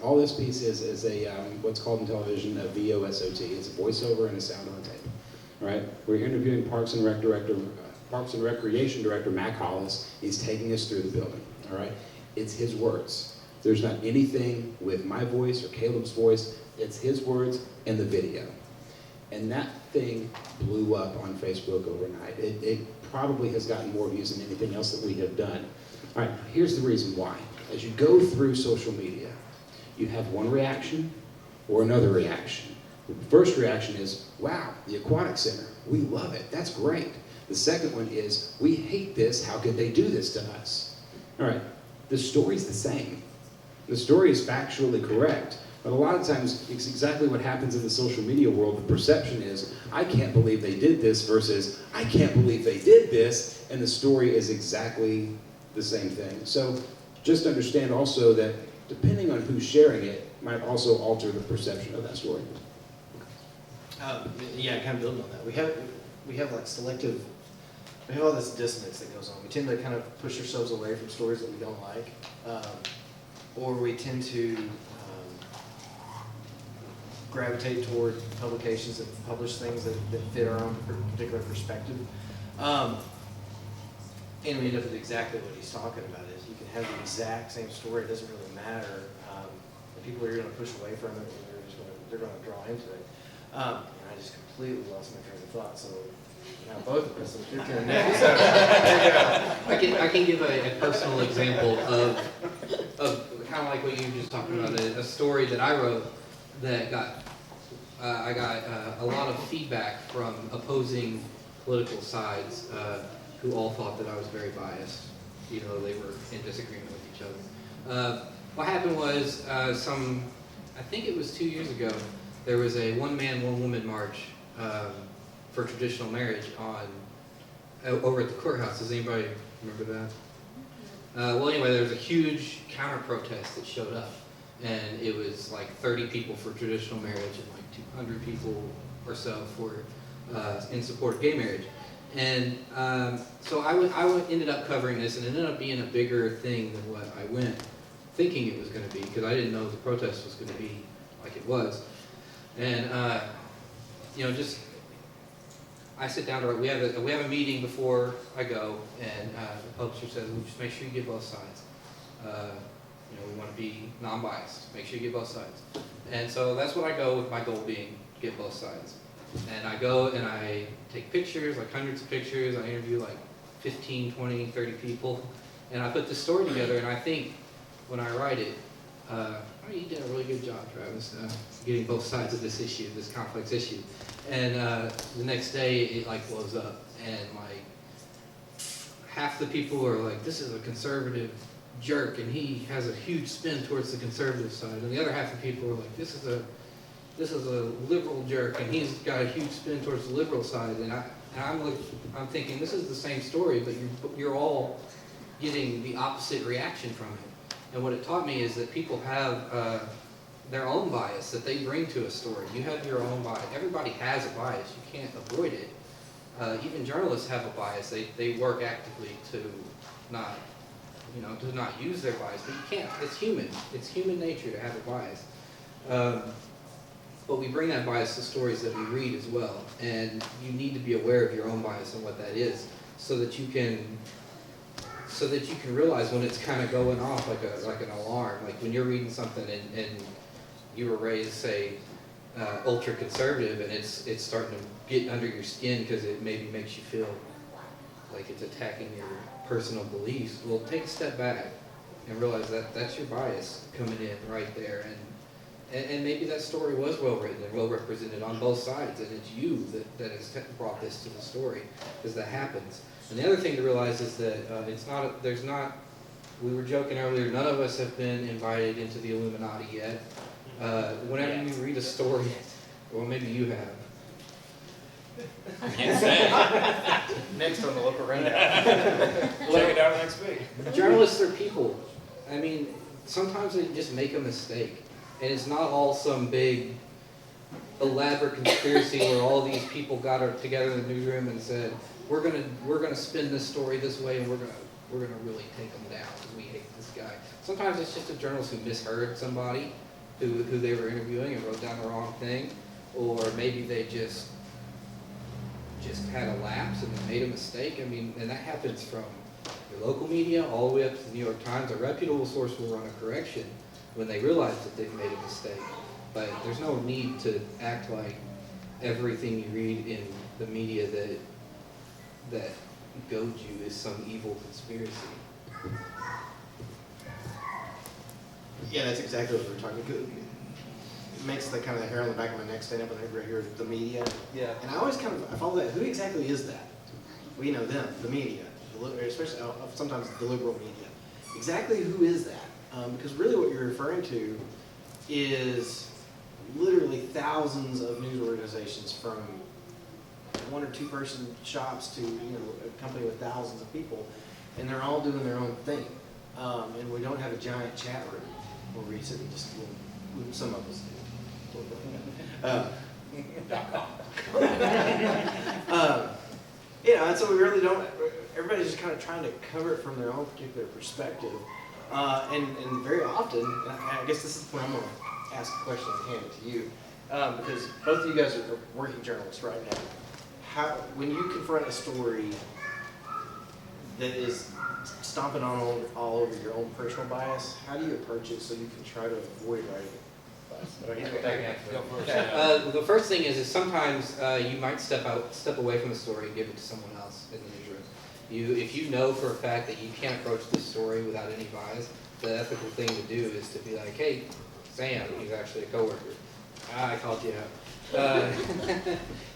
a what's called in television a VOSOT. It's a voiceover and a sound on tape. Right? We're interviewing Parks and Recreation Director Mac Hollis. He's taking us through the building. All right? It's his words. There's not anything with my voice or Caleb's voice. It's his words and the video. And that thing blew up on Facebook overnight. It probably has gotten more views than anything else that we have done. All right, here's the reason why. As you go through social media, you have one reaction or another reaction. The first reaction is, wow, the Aquatic Center, we love it, that's great. The second one is, we hate this, how could they do this to us? All right, the story's the same. The story is factually correct, but a lot of times it's exactly what happens in the social media world. The perception is, I can't believe they did this versus, I can't believe they did this, and the story is exactly the same thing. So just understand also that depending on who's sharing it, might also alter the perception of that story. Yeah, kind of building on that. We have like selective, we have all this dissonance that goes on. We tend to kind of push ourselves away from stories that we don't like. Or we tend to gravitate toward publications that publish things that fit our own particular perspective. And we end up with exactly what he's talking about. Is you can have the exact same story, it doesn't really matter. The people are going to push away from it, and they're going to draw into it. And I just completely lost my train of thought. So now both of us are looking at it. I can give a personal example of kind of like what you were just talking about, a story that I wrote that I got a lot of feedback from opposing political sides who all thought that I was very biased. You know, they were in disagreement with each other. What happened was I think it was 2 years ago, there was a one-man, one-woman march for traditional marriage over at the courthouse. Does anybody remember that? Well, anyway, there was a huge counter-protest that showed up, and it was like 30 people for traditional marriage and like 200 people or so for in support of gay marriage. And so I ended up covering this, and it ended up being a bigger thing than what I went thinking it was going to be, because I didn't know the protest was going to be like it was. And you know, just I sit down to write. We have a meeting before I go, and the publisher says, "Well, just make sure you get both sides. You know, we want to be non-biased. Make sure you get both sides." And so that's what I go with. My goal being get both sides. And I go and I take pictures, like hundreds of pictures. I interview like 15, 20, 30 people, and I put this story together. And I think when I write it, you did a really good job, Travis, getting both sides of this issue, this complex issue. And the next day, it like blows up, and like half the people are like, "This is a conservative jerk, and he has a huge spin towards the conservative side," and the other half of people are like, "This is a liberal jerk, and he's got a huge spin towards the liberal side." And I'm thinking, this is the same story, but you're all getting the opposite reaction from it. And what it taught me is that people have their own bias that they bring to a story. You have your own bias. Everybody has a bias. You can't avoid it. Even journalists have a bias. They work actively to not use their bias, but you can't. It's human. It's human nature to have a bias. But we bring that bias to stories that we read as well. And you need to be aware of your own bias and what that is, so that you can realize when it's kind of going off like an alarm. Like when you're reading something and you were raised, say, ultra conservative, and it's starting to get under your skin because it maybe makes you feel like it's attacking your personal beliefs. Well, take a step back and realize that that's your bias coming in right there, and maybe that story was well written and well represented on both sides, and it's you that has brought this to the story, because that happens. And the other thing to realize is that we were joking earlier, none of us have been invited into the Illuminati yet. Whenever you read a story, well, maybe you have. Can't say. Next on the local rundown. Check it out next week. Journalists are people. I mean, sometimes they just make a mistake. And it's not all some big elaborate conspiracy where all these people got together in the newsroom and said, we're gonna spin this story this way and we're gonna really take them down because we hate this guy. Sometimes it's just a journalist who misheard somebody who they were interviewing and wrote down the wrong thing, or maybe they just had a lapse and made a mistake. I mean, and that happens from your local media all the way up to the New York Times. A reputable source will run a correction when they realize that they've made a mistake. But there's no need to act like everything you read in the media that goads you is some evil conspiracy. Yeah, that's exactly what we're talking about. It makes the kind of the hair on the back of my neck stand up when I hear the media. Yeah. And I always I follow that. Who exactly is that? We know them, the media, especially sometimes the liberal media. Exactly who is that? Because really what you're referring to is literally thousands of news organizations, from one or two person shops to a company with thousands of people, and they're all doing their own thing. And we don't have a giant chat room where we sit and just, some of us do. And so we really don't, everybody's just kind of trying to cover it from their own particular perspective. And very often, and I guess this is when I'm going to ask a question and hand it to you, because both of you guys are working journalists right now. When you confront a story that is stomping all over your own personal bias, how do you approach it so you can try to avoid writing bias? The first thing is sometimes you might step away from the story and give it to someone else in the newsroom. If you know for a fact that you can't approach this story without any bias, the ethical thing to do is to be like, hey, Sam, he's actually a coworker. I called you out.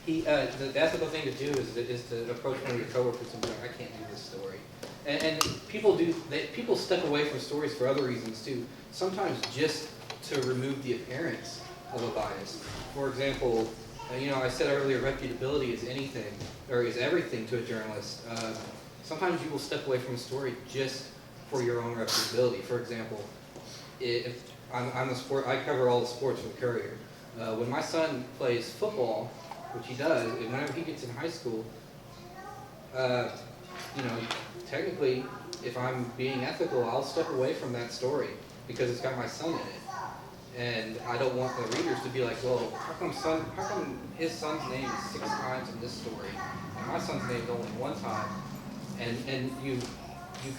The ethical thing to do is to approach one of your coworkers and be like, I can't do this story. And people step away from stories for other reasons too. Sometimes just to remove the appearance of a bias. For example, I said earlier, reputability is anything, or is everything to a journalist. Sometimes you will step away from a story just for your own reputability. For example, if I'm a sport, I cover all the sports for the Courier. When my son plays football, which he does, and whenever he gets in high school, technically, if I'm being ethical, I'll step away from that story because it's got my son in it. And I don't want the readers to be like, well, how come his son's name is 6 times in this story, and my son's name is only 1 time? And you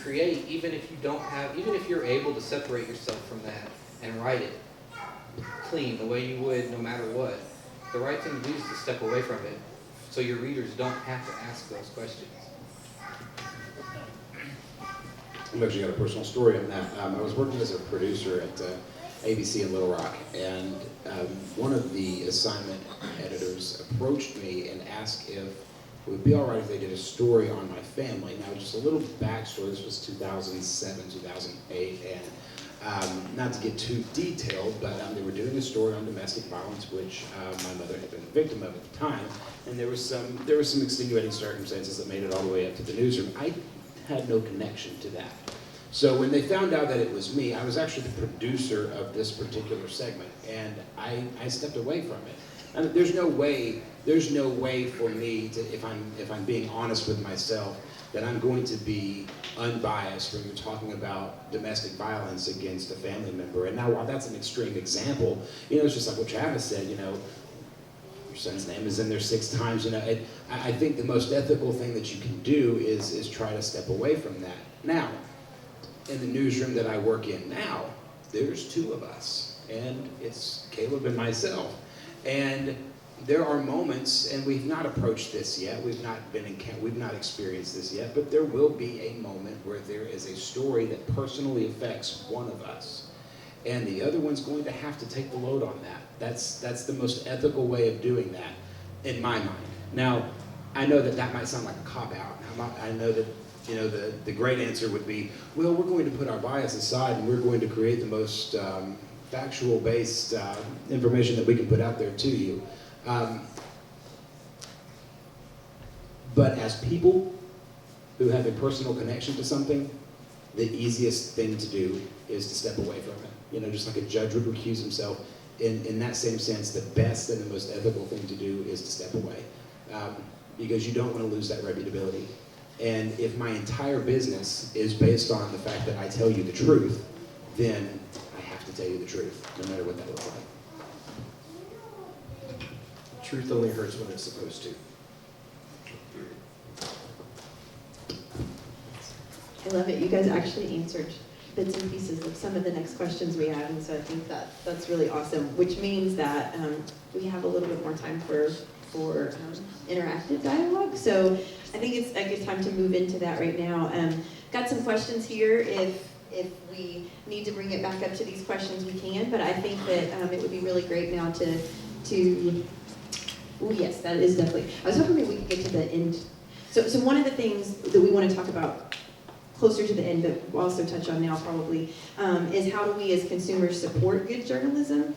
create, even if you're able to separate yourself from that and write it clean the way you would no matter what, the right thing to do is to step away from it so your readers don't have to ask those questions. I've actually got a personal story on that. I was working as a producer at ABC in Little Rock, and one of the assignment editors approached me and asked if it would be all right if they did a story on my family. Now, just a little backstory, this was 2007, 2008, and not to get too detailed, but they were doing a story on domestic violence, which my mother had been a victim of at the time, and there was some extenuating circumstances that made it all the way up to the newsroom. I had no connection to that. So when they found out that it was me, I was actually the producer of this particular segment, and I stepped away from it. I mean, there's no way for me to, if I'm being honest with myself, that I'm going to be unbiased when you're talking about domestic violence against a family member. And now, while that's an extreme example, it's just like what Travis said, your son's name is in there 6 times. I think the most ethical thing that you can do is try to step away from that. Now, in the newsroom that I work in now, there's 2 of us, and it's Caleb and myself. And there are moments, and we've not approached this yet, we've not experienced this yet, but there will be a moment where there is a story that personally affects one of us, and the other one's going to have to take the load on that. That's the most ethical way of doing that, in my mind. Now, I know that might sound like a cop-out. I know that the great answer would be, well, we're going to put our bias aside and we're going to create the most factual-based information that we can put out there to you. But as people who have a personal connection to something, the easiest thing to do is to step away from it. You know, just like a judge would recuse himself. In that same sense, the best and the most ethical thing to do is to step away. Because you don't want to lose that reputability. And if my entire business is based on the fact that I tell you the truth, then I have to tell you the truth, no matter what that looks like. Truth only hurts when it's supposed to. I love it. You guys actually answered bits and pieces of some of the next questions we had, and so I think that's really awesome, which means that we have a little bit more time for interactive dialogue. So I think it's a good time to move into that right now. Got some questions here. If we need to bring it back up to these questions, we can, but I think that it would be really great now to oh yes, that is definitely, I was hoping maybe we could get to the end. So one of the things that we want to talk about closer to the end, but we'll also touch on now probably, is how do we as consumers support good journalism?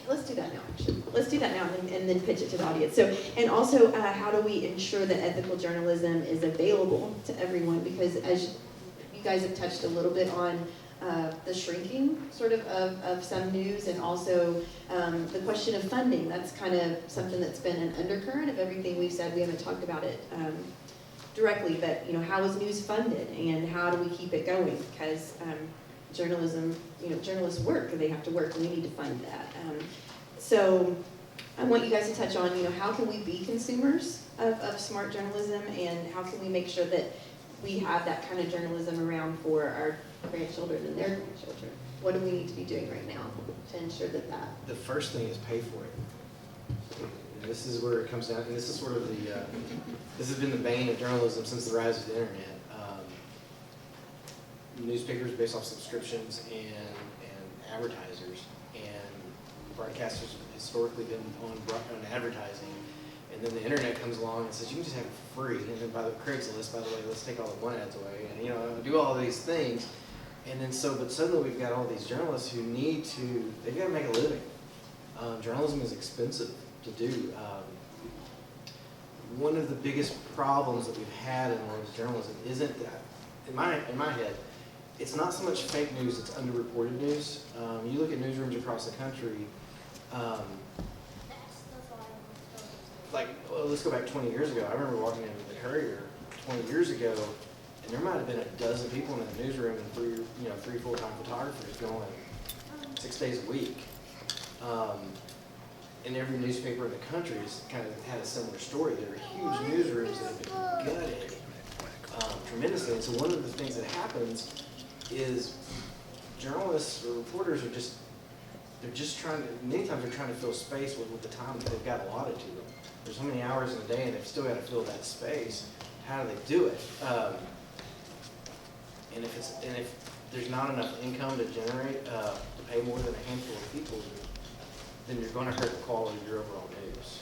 Let's do that now, actually. Let's do that now and then pitch it to the audience. So, and also, how do we ensure that ethical journalism is available to everyone? Because as you guys have touched a little bit on the shrinking sort of some news, and also the question of funding. That's kind of something that's been an undercurrent of everything we've said. We haven't talked about it directly, but you know, how is news funded, and how do we keep it going? Because journalism, you know, journalists work, and they have to work, and we need to fund that. So I want you guys to touch on, you know, how can we be consumers of smart journalism, and how can we make sure that we have that kind of journalism around for our grandchildren and their grandchildren? What do we need to be doing right now to ensure that that? The first thing is pay for it. And this is where it comes down, and this is sort of the, this has been the bane of journalism since the rise of the internet. Newspapers based off subscriptions and advertisers, and broadcasters have historically been on advertising, and then the internet comes along and says you can just have it for free, and then by the Craigslist, by the way, let's take all the one ads away, and you know, do all these things, and then but suddenly we've got all these journalists who they've got to make a living. Journalism is expensive to do. One of the biggest problems that we've had in the world of journalism isn't that, in my head, it's not so much fake news, it's underreported news. You look at newsrooms across the country, let's go back 20 years ago. I remember walking into the Courier 20 years ago, and there might have been a dozen people in that newsroom and three full-time photographers going 6 days a week. And every newspaper in the country has kind of had a similar story. There are huge newsrooms that have been gutted tremendously. And so one of the things that happens is journalists or reporters many times they're trying to fill space with the time that they've got allotted to them. There's so many hours in a day and they've still got to fill that space. How do they do it? And if there's not enough income to generate, to pay more than a handful of people, then you're going to hurt the quality of your overall news.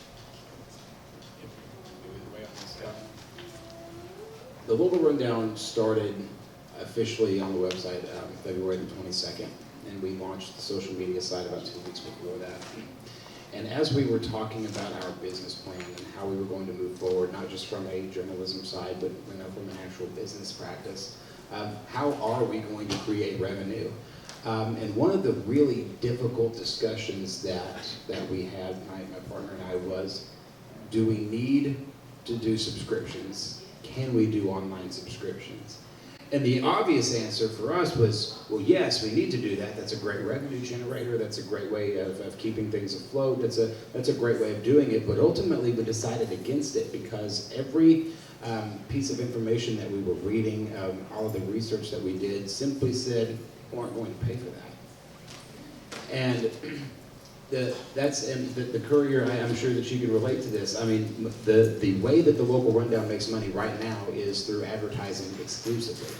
The local rundown started officially on the website February the 22nd, and we launched the social media site about 2 weeks before that. And as we were talking about our business plan and how we were going to move forward, not just from a journalism side, but from an actual business practice, how are we going to create revenue? And one of the really difficult discussions that we had, my partner and I, was, do we need to do subscriptions? Can we do online subscriptions? And the obvious answer for us was, well, yes, we need to do that. That's a great revenue generator. That's a great way of keeping things afloat. That's a great way of doing it. But ultimately, we decided against it because every piece of information that we were reading, all of the research that we did, simply said, we aren't going to pay for that. And the Courier, I'm sure that you can relate to this. I mean, the way that the local rundown makes money right now is through advertising exclusively.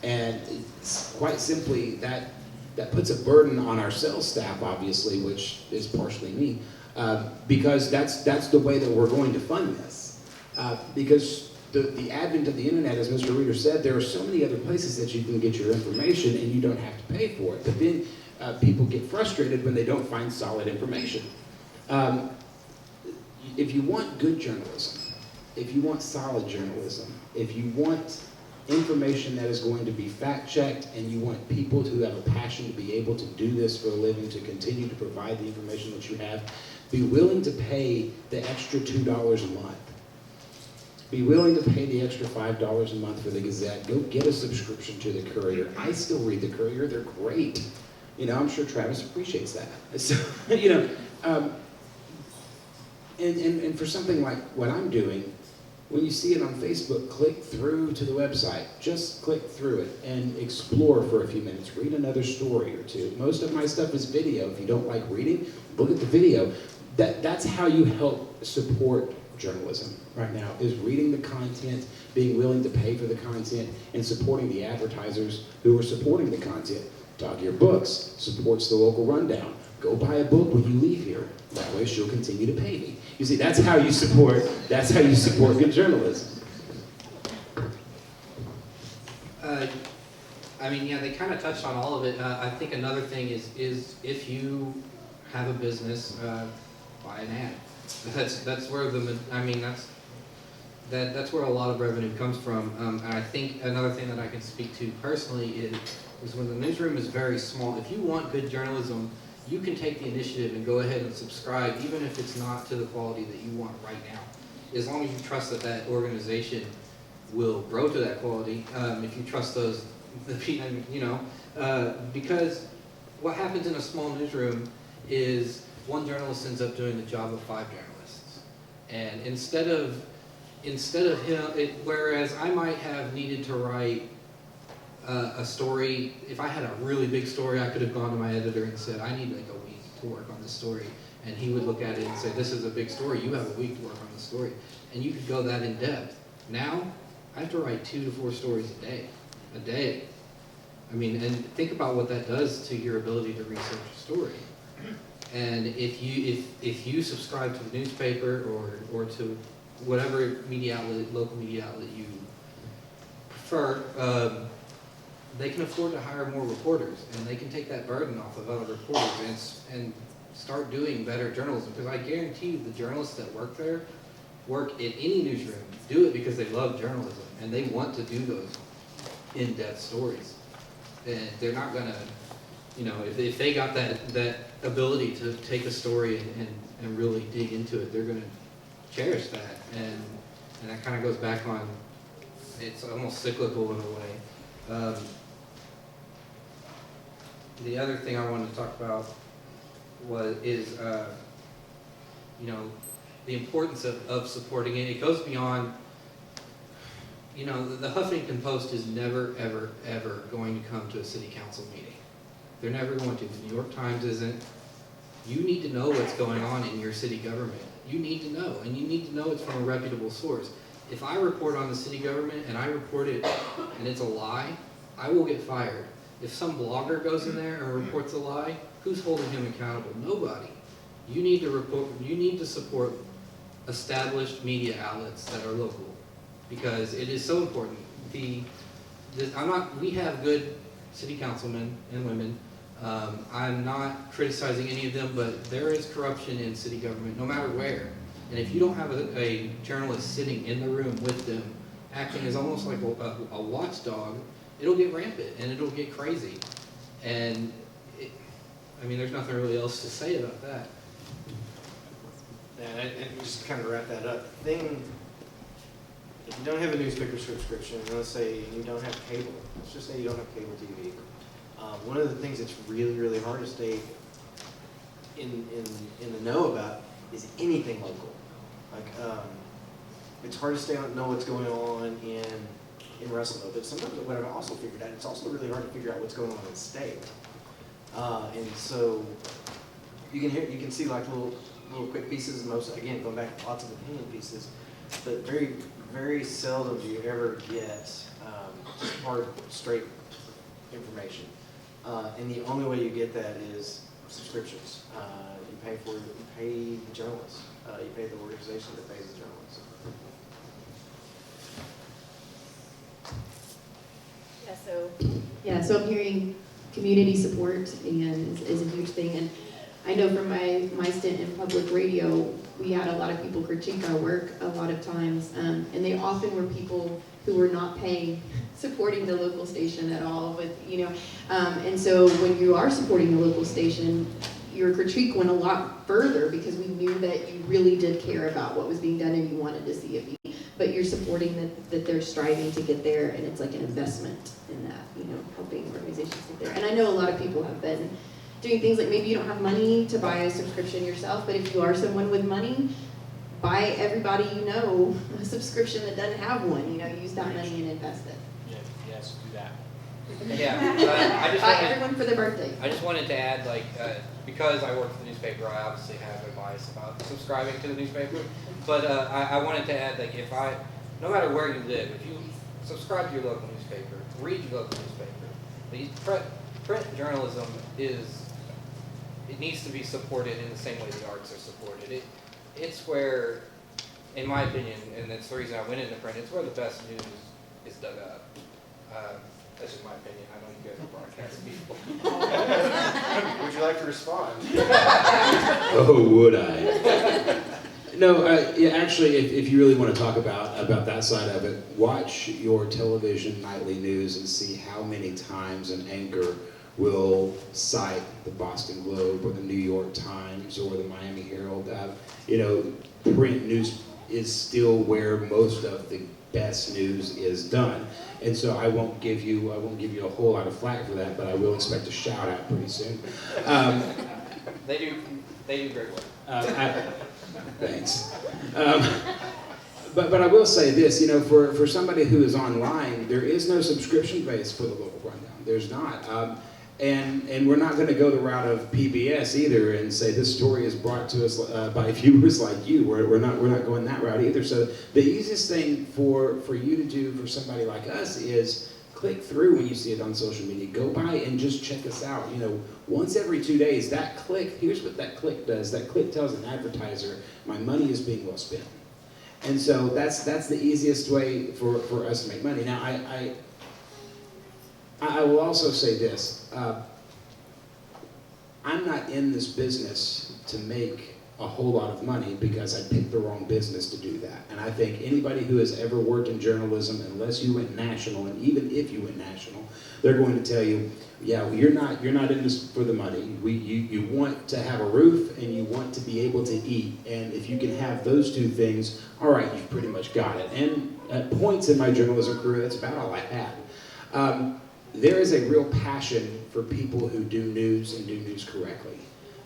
And it's quite simply, that puts a burden on our sales staff, obviously, which is partially me, because that's the way that we're going to fund this. Because the advent of the internet, as Mr. Reader said, there are so many other places that you can get your information and you don't have to pay for it. But then people get frustrated when they don't find solid information. If you want good journalism, if you want solid journalism, if you want information that is going to be fact-checked, and you want people who have a passion to be able to do this for a living, to continue to provide the information that you have, be willing to pay the extra $2 a month. Be willing to pay the extra $5 a month for the Gazette. Go get a subscription to the Courier. I still read the Courier. They're great. You know, I'm sure Travis appreciates that. So, you know, and for something like what I'm doing, when you see it on Facebook, click through to the website. Just click through it and explore for a few minutes. Read another story or two. Most of my stuff is video. If you don't like reading, look at the video. That's how you help support journalism right now, is reading the content, being willing to pay for the content, and supporting the advertisers who are supporting the content. Dog Ear Books supports the local rundown. Go buy a book when you leave here. That way she'll continue to pay me. You see, that's how you support good journalism. I mean, yeah, they kind of touched on all of it. I think another thing is if you have a business, buy an ad. That's where that's where a lot of revenue comes from. And I think another thing that I can speak to personally is when the newsroom is very small. If you want good journalism, you can take the initiative and go ahead and subscribe, even if it's not to the quality that you want right now. As long as you trust that that organization will grow to that quality. If you trust those, you know, because what happens in a small newsroom is one journalist ends up doing the job of 5 journalists. And instead of him, whereas I might have needed to write a story, if I had a really big story, I could have gone to my editor and said, I need like a week to work on this story. And he would look at it and say, this is a big story, you have a week to work on this story. And you could go that in depth. Now, I have to write 2 to 4 stories a day. I mean, and think about what that does to your ability to research a story. And if you subscribe to the newspaper or to whatever media outlet, local media outlet you prefer, they can afford to hire more reporters, and they can take that burden off of other reporters and start doing better journalism. Because I guarantee you the journalists that work there, work in any newsroom, do it because they love journalism, and they want to do those in-depth stories. And they're not gonna, you know, if they got that ability to take a story and really dig into it, they're gonna cherish that. And that kind of goes back on, it's almost cyclical in a way. The other thing I wanted to talk about is you know, the importance of supporting it. It goes beyond, you know, the Huffington Post is never, ever, ever going to come to a city council meeting. They're never going to. The New York Times isn't. You need to know what's going on in your city government. You need to know, and you need to know it's from a reputable source. If I report on the city government and I report it and it's a lie, I will get fired. If some blogger goes in there and reports a lie, who's holding him accountable? Nobody. You need to report. You need to support established media outlets that are local, because it is so important. We have good city councilmen and women. I'm not criticizing any of them, but there is corruption in city government, no matter where. And if you don't have a journalist sitting in the room with them, acting as almost like a watchdog, it'll get rampant and it'll get crazy. And I mean, there's nothing really else to say about that. And just to kind of wrap that up, if you don't have a newspaper subscription, and let's say you don't have cable, let's just say you don't have cable TV, one of the things that's really, really hard to stay in the know about is anything local. Like, it's hard to know what's going on in Russellville, but sometimes what I've also figured out, it's also really hard to figure out what's going on in the state. And so you can see like little quick pieces, again, going back to lots of opinion pieces, but very, very seldom do you ever get just hard, straight information. And the only way you get that is subscriptions. You pay the journalists. You pay the organization that pays the journalists. Yeah, so I'm hearing community support and is a huge thing. And I know from my stint in public radio, we had a lot of people critique our work a lot of times, and they often were people who were not paying, supporting the local station at all with, and so when you are supporting the local station, your critique went a lot further because we knew that you really did care about what was being done and you wanted to see it be. But you're supporting that they're striving to get there, and it's like an investment in that, helping organizations get there. And I know a lot of people have been doing things like maybe you don't have money to buy a subscription yourself, but if you are someone with money, buy everybody a subscription that doesn't have one. Use that money and invest it. Yes, do that. Yeah, I just Buy wanted, everyone for their birthday. I just wanted to add, because I work for the newspaper, I obviously have a bias about subscribing to the newspaper. But I wanted to add, no matter where you live, if you subscribe to your local newspaper, read your local newspaper, print journalism it needs to be supported in the same way the arts are supported. It's where, in my opinion, and that's the reason I went into print, it's where the best news is dug up. That's just my opinion. I know you guys are broadcast people. Would you like to respond? Oh, would I? No, yeah, actually, if you really want to talk about that side of it, watch your television nightly news and see how many times an anchor will cite the Boston Globe or the New York Times or the Miami Herald. Print news is still where most of the best news is done. And so I won't give you a whole lot of flack for that, but I will expect a shout out pretty soon. They do great work. Thanks. But I will say this, for somebody who is online, there is no subscription base for the local rundown. There's not. And we're not going to go the route of PBS either and say this story is brought to us by viewers like you. We're not going that route either. So the easiest thing for you to do for somebody like us is click through when you see it on social media. Go by and just check us out. Once every 2 days, that click, here's what that click does. That click tells an advertiser, my money is being well spent. And so that's the easiest way for us to make money. Now, I will also say this. I'm not in this business to make a whole lot of money because I picked the wrong business to do that. And I think anybody who has ever worked in journalism, unless you went national, and even if you went national, they're going to tell you, yeah, well, you're not in this for the money. You want to have a roof and you want to be able to eat. And if you can have those two things, all right, you've pretty much got it. And at points in my journalism career, that's about all I had. There is a real passion for people who do news and do news correctly.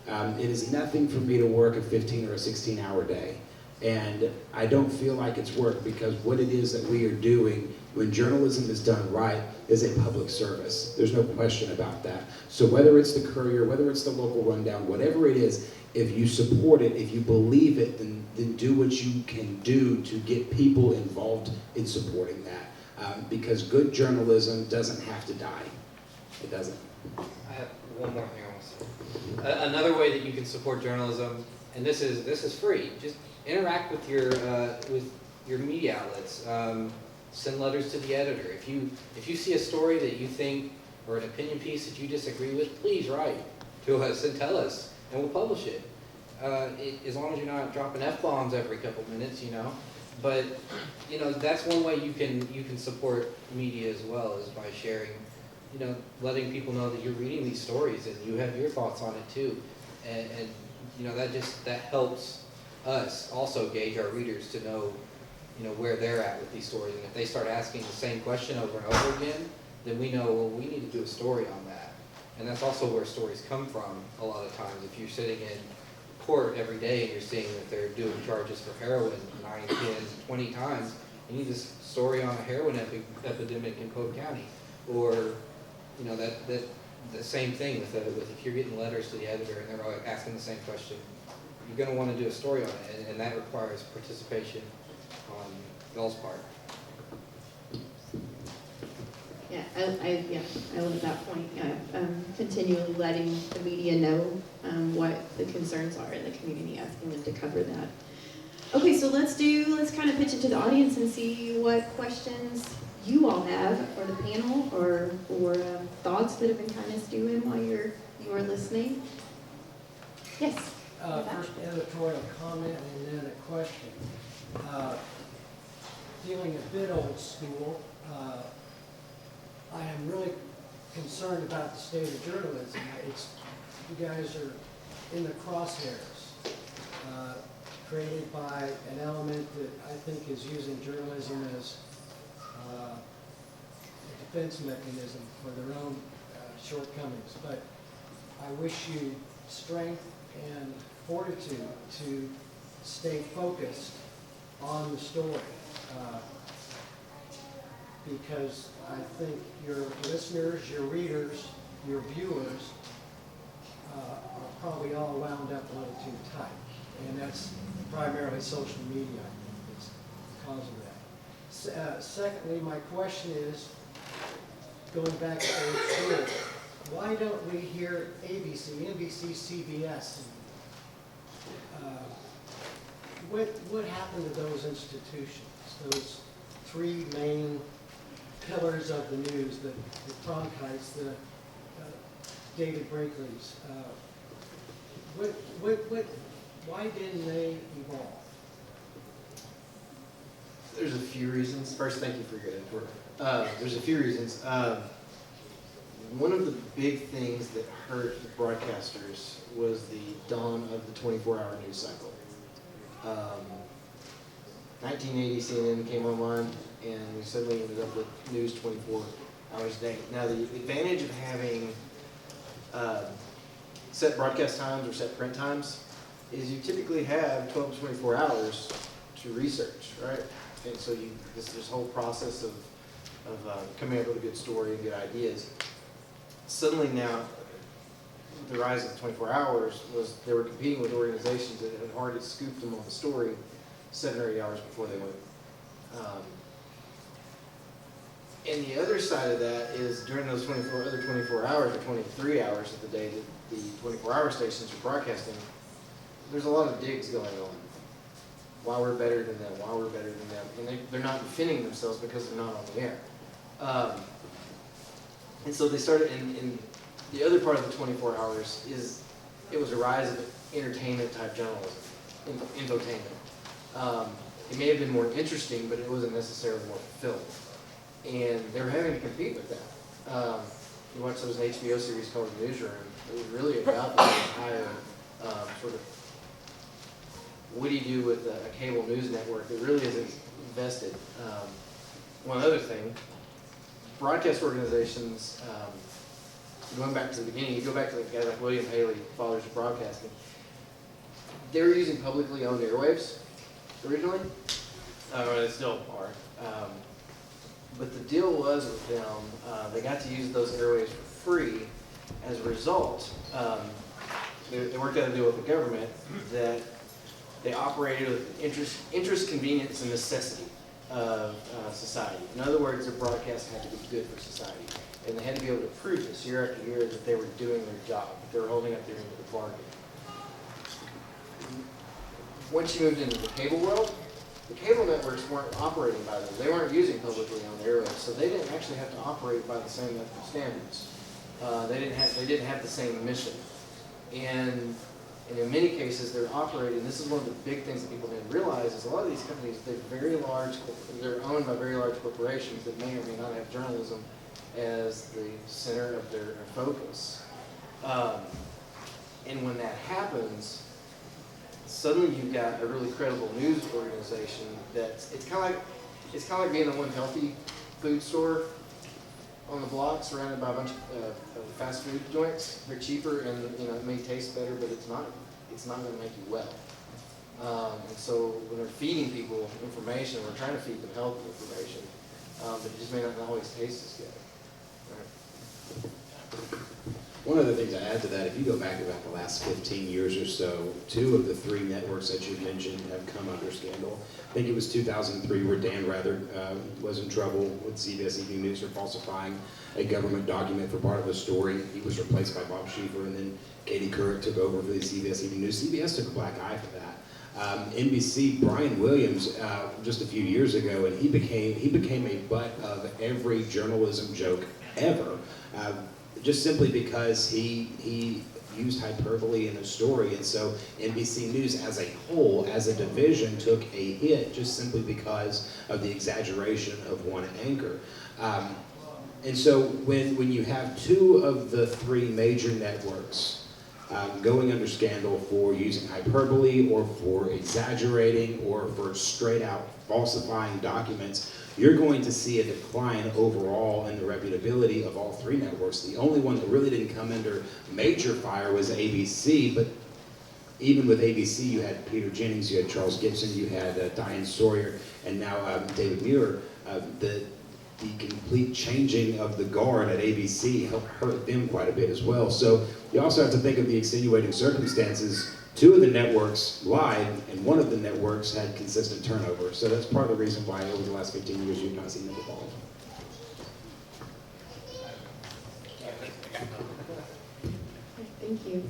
It is nothing for me to work a 15 or a 16-hour day. And I don't feel like it's work because what it is that we are doing when journalism is done right is a public service. There's no question about that. So whether it's the Courier, whether it's the local rundown, whatever it is, if you support it, if you believe it, then do what you can do to get people involved in supporting that. Because good journalism doesn't have to die. It doesn't. I have one more thing I want to say. Another way that you can support journalism, and this is free. Just interact with your media outlets. Send letters to the editor. If you see a story that you think or an opinion piece that you disagree with, please write to us and tell us, and we'll publish it. As long as you're not dropping F-bombs every couple minutes, But that's one way you can support media as well, is by sharing, letting people know that you're reading these stories and you have your thoughts on it too, and that helps us also gauge our readers to know where they're at with these stories. And if they start asking the same question over and over again, then we know, well, we need to do a story on that. And that's also where stories come from a lot of times. If you're sitting in court every day and you're seeing that they're doing charges for heroin 9, 10, 20 times, you need this story on a heroin epidemic in Polk County. Or, that the same thing with if you're getting letters to the editor and they're all asking the same question, you're going to want to do a story on it, and that requires participation on y'all's part. Yeah, I love that point. Continually letting the media know what the concerns are in the community, asking them to cover that. Okay, so let's kind of pitch it to the audience and see what questions you all have, or the panel, or thoughts that have been kind of stewing while you are listening. Yes. First editorial comment and then a question. Feeling a bit old school, I am really concerned about the state of journalism. You guys are in the crosshairs, created by an element that I think is using journalism as a defense mechanism for their own shortcomings. But I wish you strength and fortitude to stay focused on the story. Because I think your listeners, your readers, your viewers are probably all wound up a little too tight. And that's primarily social media, I think, is the cause of that. Secondly, my question is, going back to old school, why don't we hear ABC, NBC, CBS? What happened to those institutions, those three main pillars of the news, the Cronkites, the David Brinkley's? Why didn't they evolve? There's a few reasons. First, thank you for your editorial. There's a few reasons. One of the big things that hurt the broadcasters was the dawn of the 24-hour news cycle. 1980 CNN came online, and we suddenly ended up with news 24 hours a day. Now, the advantage of having set broadcast times or set print times is you typically have 12 to 24 hours to research, right? And so this whole process of coming up with a good story and good ideas. Suddenly now, the rise of the 24 hours was they were competing with organizations that had already scooped them on the story 7 or 8 hours before they went. And the other side of that is during those other 24 hours or 23 hours of the day that the 24-hour stations are broadcasting, there's a lot of digs going on. Why we're better than them, why we're better than them. And they're not defending themselves because they're not on the air. And so they started, and the other part of the 24 hours is, it was a rise of entertainment type journalism, infotainment. It may have been more interesting, but it wasn't necessarily more fulfilling. And they were having to compete with that. You watch those HBO series called The Newsroom, it was really about the entire sort of, what do you do with a cable news network that really isn't invested? One other thing, broadcast organizations, going back to the beginning, you go back to the guy like William Haley, Fathers of Broadcasting, they were using publicly owned airwaves originally, or they still are. But the deal was with them, they got to use those airwaves for free. As a result, they worked out a deal with the government that they operated with interest, convenience, and necessity of society. In other words, their broadcast had to be good for society. And they had to be able to prove this year after year that they were doing their job, that they were holding up their end of the bargain. Once you moved into the cable world, the cable networks weren't operating by them. They weren't using publicly owned airwaves, so they didn't actually have to operate by the same ethical standards. They didn't have the same mission. And in many cases, they're operating, this is one of the big things that people didn't realize, is a lot of these companies, they're owned by very large corporations that may or may not have journalism as the center of their focus. And when that happens, suddenly you've got a really credible news organization that it's kind of like being the one healthy food store on the block, surrounded by a bunch of fast food joints. They're cheaper and it may taste better, but it's not going to make you well. And so when they're feeding people information, we're trying to feed them healthy information, but it just may not always taste as good. Right. One of the things I add to that, if you go back about the last 15 years or so, 2 of the 3 networks that you mentioned have come under scandal. I think it was 2003 where Dan Rather was in trouble with CBS Evening News for falsifying a government document for part of a story. He was replaced by Bob Schieffer, and then Katie Couric took over for the CBS Evening News. CBS took a black eye for that. NBC, Brian Williams, just a few years ago, and he became a butt of every journalism joke ever. Just simply because he used hyperbole in a story, and so NBC News as a whole, as a division, took a hit just simply because of the exaggeration of one anchor. And so when you have two of the three major networks going under scandal for using hyperbole or for exaggerating or for straight out falsifying documents, you're going to see a decline overall in the reputability of all three networks. The only one that really didn't come under major fire was ABC, but even with ABC, you had Peter Jennings, you had Charles Gibson, you had Diane Sawyer, and now David Muir. The complete changing of the guard at ABC helped hurt them quite a bit as well. So you also have to think of the extenuating circumstances. Two of the networks lied, and one of the networks had consistent turnover. So that's part of the reason why over the last 15 years you've not seen them evolve. Thank you.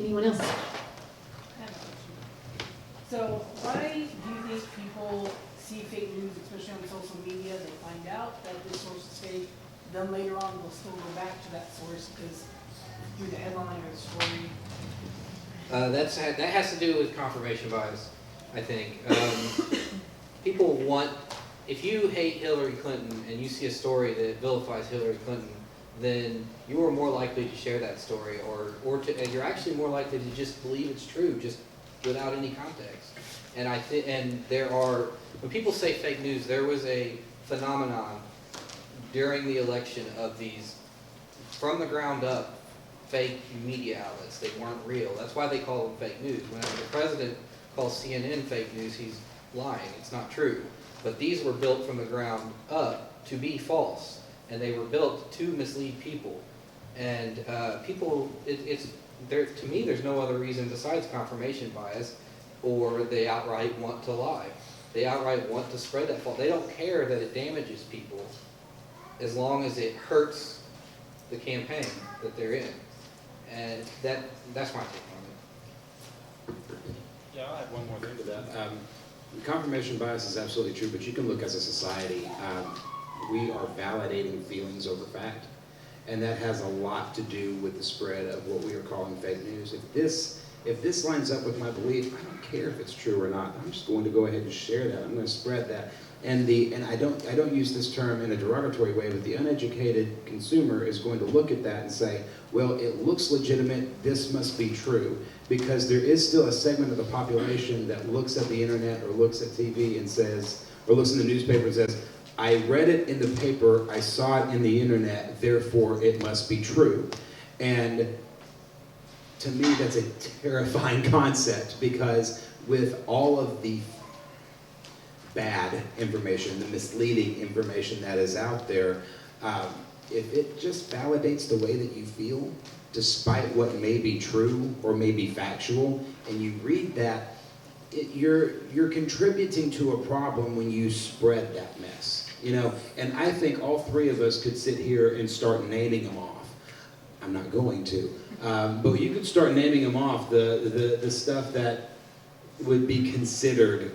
Anyone else? So why do you think people see fake news, especially on social media? They find out that this source is fake. Then later on, they'll still go back to that source because through the headline or the story. That has to do with confirmation bias, I think. People want, if you hate Hillary Clinton and you see a story that vilifies Hillary Clinton, then you are more likely to share that story, and you're actually more likely to just believe it's true, just without any context. And when people say fake news, there was a phenomenon during the election of these, from the ground up, fake media outlets. They weren't real. That's why they call them fake news. Whenever the president calls CNN fake news, he's lying. It's not true. But these were built from the ground up to be false, and they were built to mislead people. And to me, there's no other reason besides confirmation bias, or they outright want to lie. They outright want to spread that fault. They don't care that it damages people as long as it hurts the campaign that they're in. And that's my take on it. Yeah, I'll add one more thing to that. Confirmation bias is absolutely true, but you can look as a society. We are validating feelings over fact, and that has a lot to do with the spread of what we are calling fake news. If this lines up with my belief, I don't care if it's true or not. I'm just going to go ahead and share that. I'm going to spread that. And I don't use this term in a derogatory way, but the uneducated consumer is going to look at that and say, well, it looks legitimate, this must be true. Because there is still a segment of the population that looks at the internet or looks at TV and says, or looks in the newspaper and says, I read it in the paper, I saw it in the internet, therefore it must be true. And to me, that's a terrifying concept, because with all of the bad information, the misleading information that is out there, if it just validates the way that you feel, despite what may be true or may be factual, and you read that, you're contributing to a problem when you spread that mess. And I think all three of us could sit here and start naming them off. I'm not going to. But you could start naming them off, the stuff that would be considered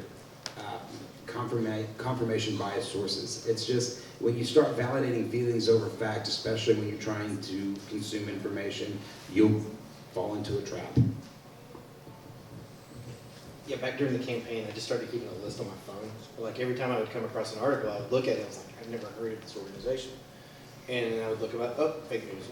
confirmation bias sources. It's just, when you start validating feelings over fact, especially when you're trying to consume information, you'll fall into a trap. Yeah, back during the campaign, I just started keeping a list on my phone. Like every time I would come across an article, I would look at it. I was like, I've never heard of this organization. And I would look about, fake news.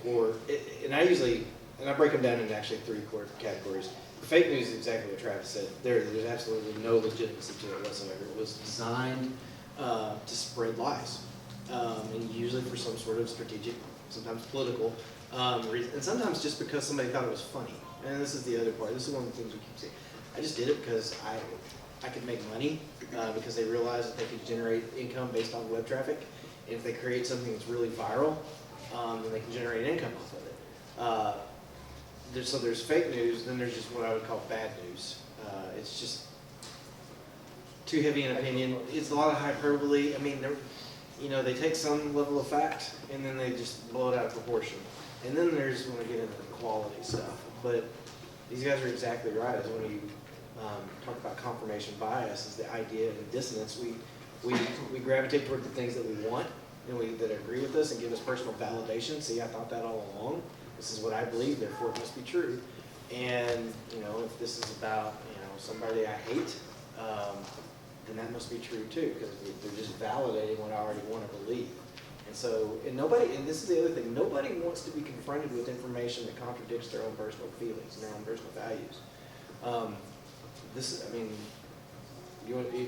And I break them down into actually three categories. Fake news is exactly what Travis said. There's absolutely no legitimacy to it whatsoever. It was designed to spread lies, and usually for some sort of strategic, sometimes political reason, and sometimes just because somebody thought it was funny. And this is the other part. This is one of the things we keep saying. I just did it because I could make money because they realized that they could generate income based on web traffic. And if they create something that's really viral, then they can generate income off of it. So there's fake news, then there's just what I would call bad news. It's just too heavy in opinion. It's a lot of hyperbole. I mean, they take some level of fact and then they just blow it out of proportion. And then there's when we get into the quality stuff. But these guys are exactly right. As when you talk about confirmation bias, is the idea of the dissonance. We gravitate toward the things that we want and that agree with us and give us personal validation. See, I thought that all along. This is what I believe, therefore it must be true. And, if this is about, somebody I hate, then that must be true too, because they're just validating what I already want to believe. And so, and this is the other thing, nobody wants to be confronted with information that contradicts their own personal feelings and their own personal values. You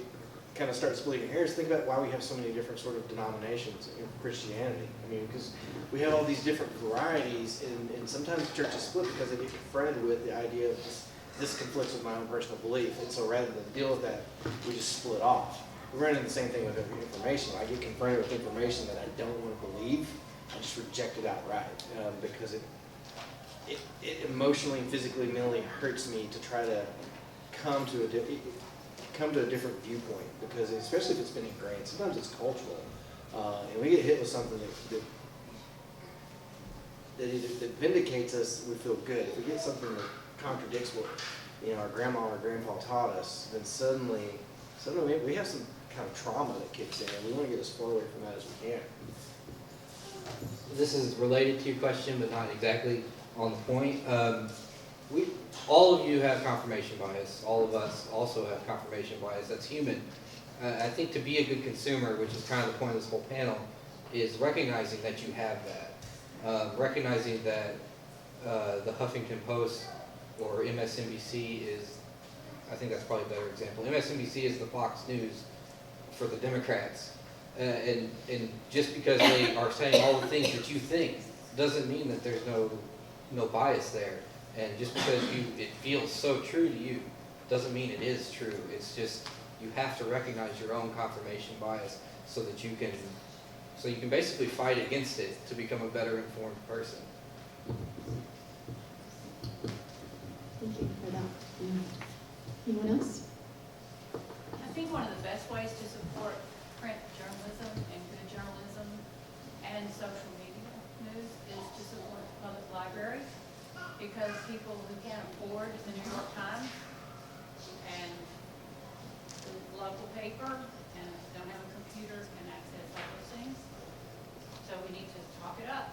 kind of start splitting hairs. Think about why we have so many different sort of denominations in Christianity. Because we have all these different varieties, and sometimes churches split because they get confronted with the idea of this conflicts with my own personal belief. And so rather than deal with that, we just split off. We run into the same thing with information. I get confronted with information that I don't want to believe, I just reject it outright because it emotionally, physically, mentally hurts me to try to come to a different viewpoint, because especially if it's been ingrained, sometimes it's cultural, and we get hit with something that vindicates us, we feel good. If we get something that contradicts what our grandma or grandpa taught us, then suddenly we have some kind of trauma that kicks in, and we want to get as far away from that as we can. This is related to your question, but not exactly on the point. All of you have confirmation bias. All of us also have confirmation bias. That's human. I think to be a good consumer, which is kind of the point of this whole panel, is recognizing that you have that. Recognizing that the Huffington Post or MSNBC is, I think that's probably a better example. MSNBC is the Fox News for the Democrats. And just because they are saying all the things that you think doesn't mean that there's no bias there. And just because it feels so true to you doesn't mean it is true. It's just you have to recognize your own confirmation bias so that you can basically fight against it to become a better informed person. Thank you for that. Anyone else? I think one of the best ways to support print journalism and good journalism and social media news is to support public libraries, because people who can't afford the New York Times and the local paper and don't have a computer can access all those things. So we need to talk it up.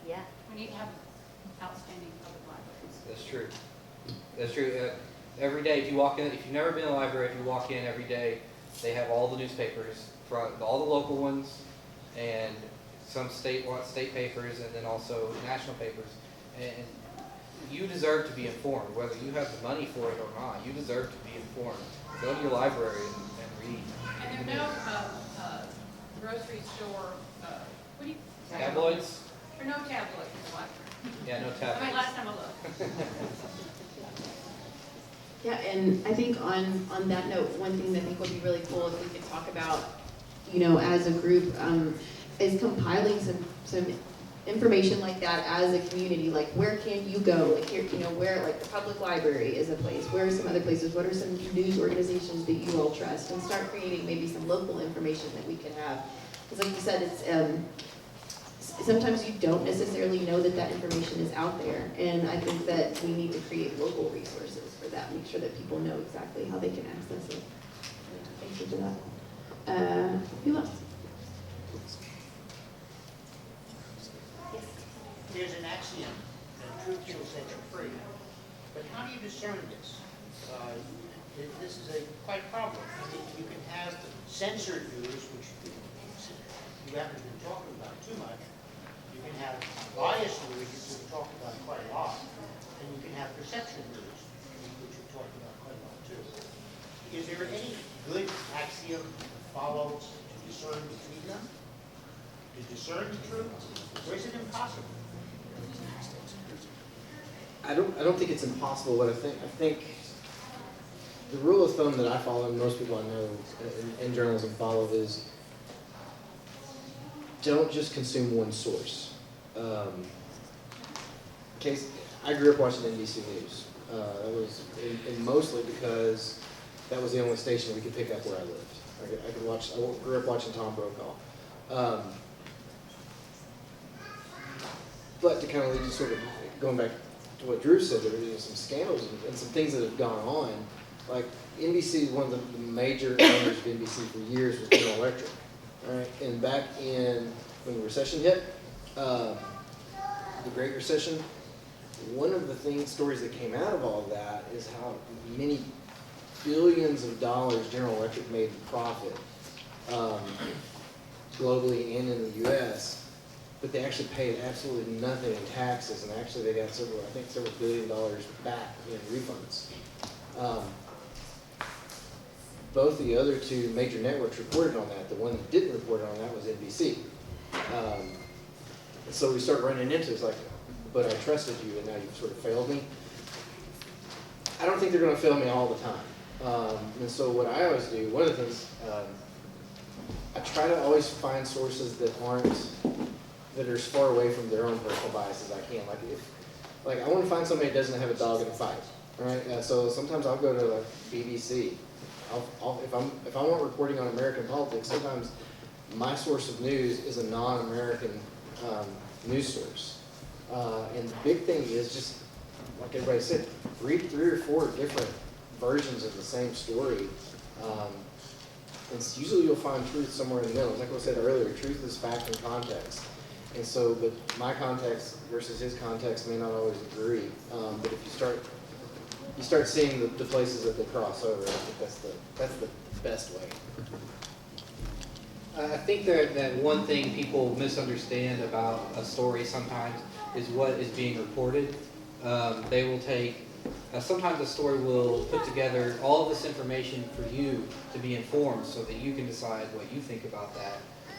Yeah. We need to have outstanding public libraries. That's true. That's true. Every day, if you've never been in a library, if you walk in every day, they have all the newspapers, all the local ones, and some state papers, and then also national papers. And you deserve to be informed, whether you have the money for it or not. You deserve to be informed. Go to your library and read. And there are no grocery store, what do you? Tabloids? There are no tabloids in the library. Yeah, no I tabloids. mean, last time I looked. Yeah, and I think on that note, one thing that I think would be really cool if we could talk about, as a group, is compiling some information like that as a community. Like, where can you go? Like, here, where, like, the public library is a place. Where are some other places? What are some news organizations that you all trust? And start creating maybe some local information that we can have. Because, like you said, it's sometimes you don't necessarily know that information is out there, and I think that we need to create local resources for that. Make sure that people know exactly how they can access it. Thank you for that. Who else? There's an axiom that truth shall set you free. But how do you discern this? This is quite a problem. I mean, you can have censored news, which you haven't been talking about too much. You can have biased news, which we've talked about quite a lot. And you can have perception news, which we've talked about quite a lot too. Is there any good axiom to follow to discern between them? To discern the truth? Or is it impossible? I don't think it's impossible. What I think the rule of thumb that I follow, and most people I know in journalism follow, is don't just consume one source. I grew up watching NBC News. That was and mostly because that was the only station we could pick up where I lived. I grew up watching Tom Brokaw. But to kind of lead you sort of going back to what Drew said, there were some scandals and some things that have gone on. Like NBC, one of the major owners of NBC for years was General Electric. Right? And back when the recession hit, the Great Recession, one of the stories that came out of all of that is how many billions of dollars General Electric made in profit globally and in the U.S., but they actually paid absolutely nothing in taxes, and actually they got several $1 billion back in refunds. Both the other two major networks reported on that. The one that didn't report on that was NBC. So we start running into it's like, but I trusted you, and now you've sort of failed me. I don't think they're going to fail me all the time. And so what I always do, one of the things, I try to always find sources that are as far away from their own personal bias as I can. Like I want to find somebody that doesn't have a dog in the fight. Right? So sometimes I'll go to like BBC. If I want reporting on American politics, sometimes my source of news is a non-American news source. And the big thing is just, like everybody said, read 3 or 4 different versions of the same story. And usually you'll find truth somewhere in the middle. Like I said earlier, truth is fact and context. And so, but my context versus his context may not always agree. But if you start seeing the places that they cross over, I think that's the best way. I think that one thing people misunderstand about a story sometimes is what is being reported. They will take, sometimes a story will put together all of this information for you to be informed so that you can decide what you think about that.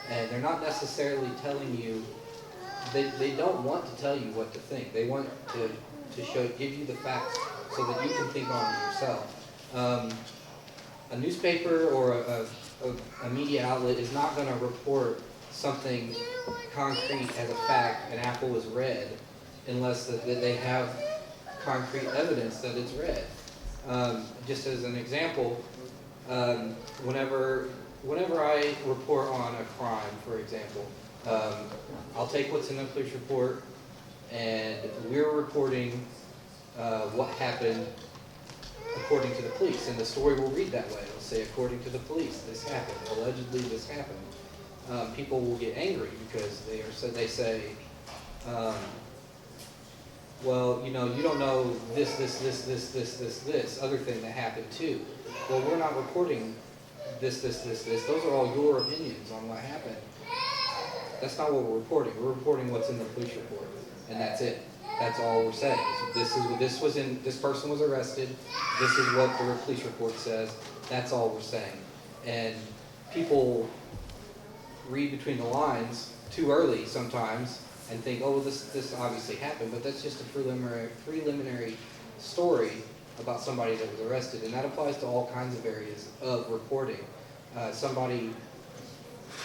And they're not necessarily telling you, they don't want to tell you what to think. They want to give you the facts so that you can think on it yourself. A newspaper or a media outlet is not going to report something concrete as a fact, an apple is red, unless that they have concrete evidence that it's red. Just as an example, whenever I report on a crime, for example, I'll take what's in the police report, and we're reporting what happened according to the police, and the story will read that way. It'll say, according to the police, this happened. Allegedly, this happened. People will get angry because they say, well, you don't know this other thing that happened too. Well, we're not reporting this. Those are all your opinions on what happened. That's not what we're reporting. We're reporting what's in the police report, and that's it. That's all we're saying. This person was arrested. This is what the police report says. That's all we're saying. And people read between the lines too early sometimes and think, oh, well, this obviously happened, but that's just a preliminary story about somebody that was arrested, and that applies to all kinds of areas of reporting. Somebody,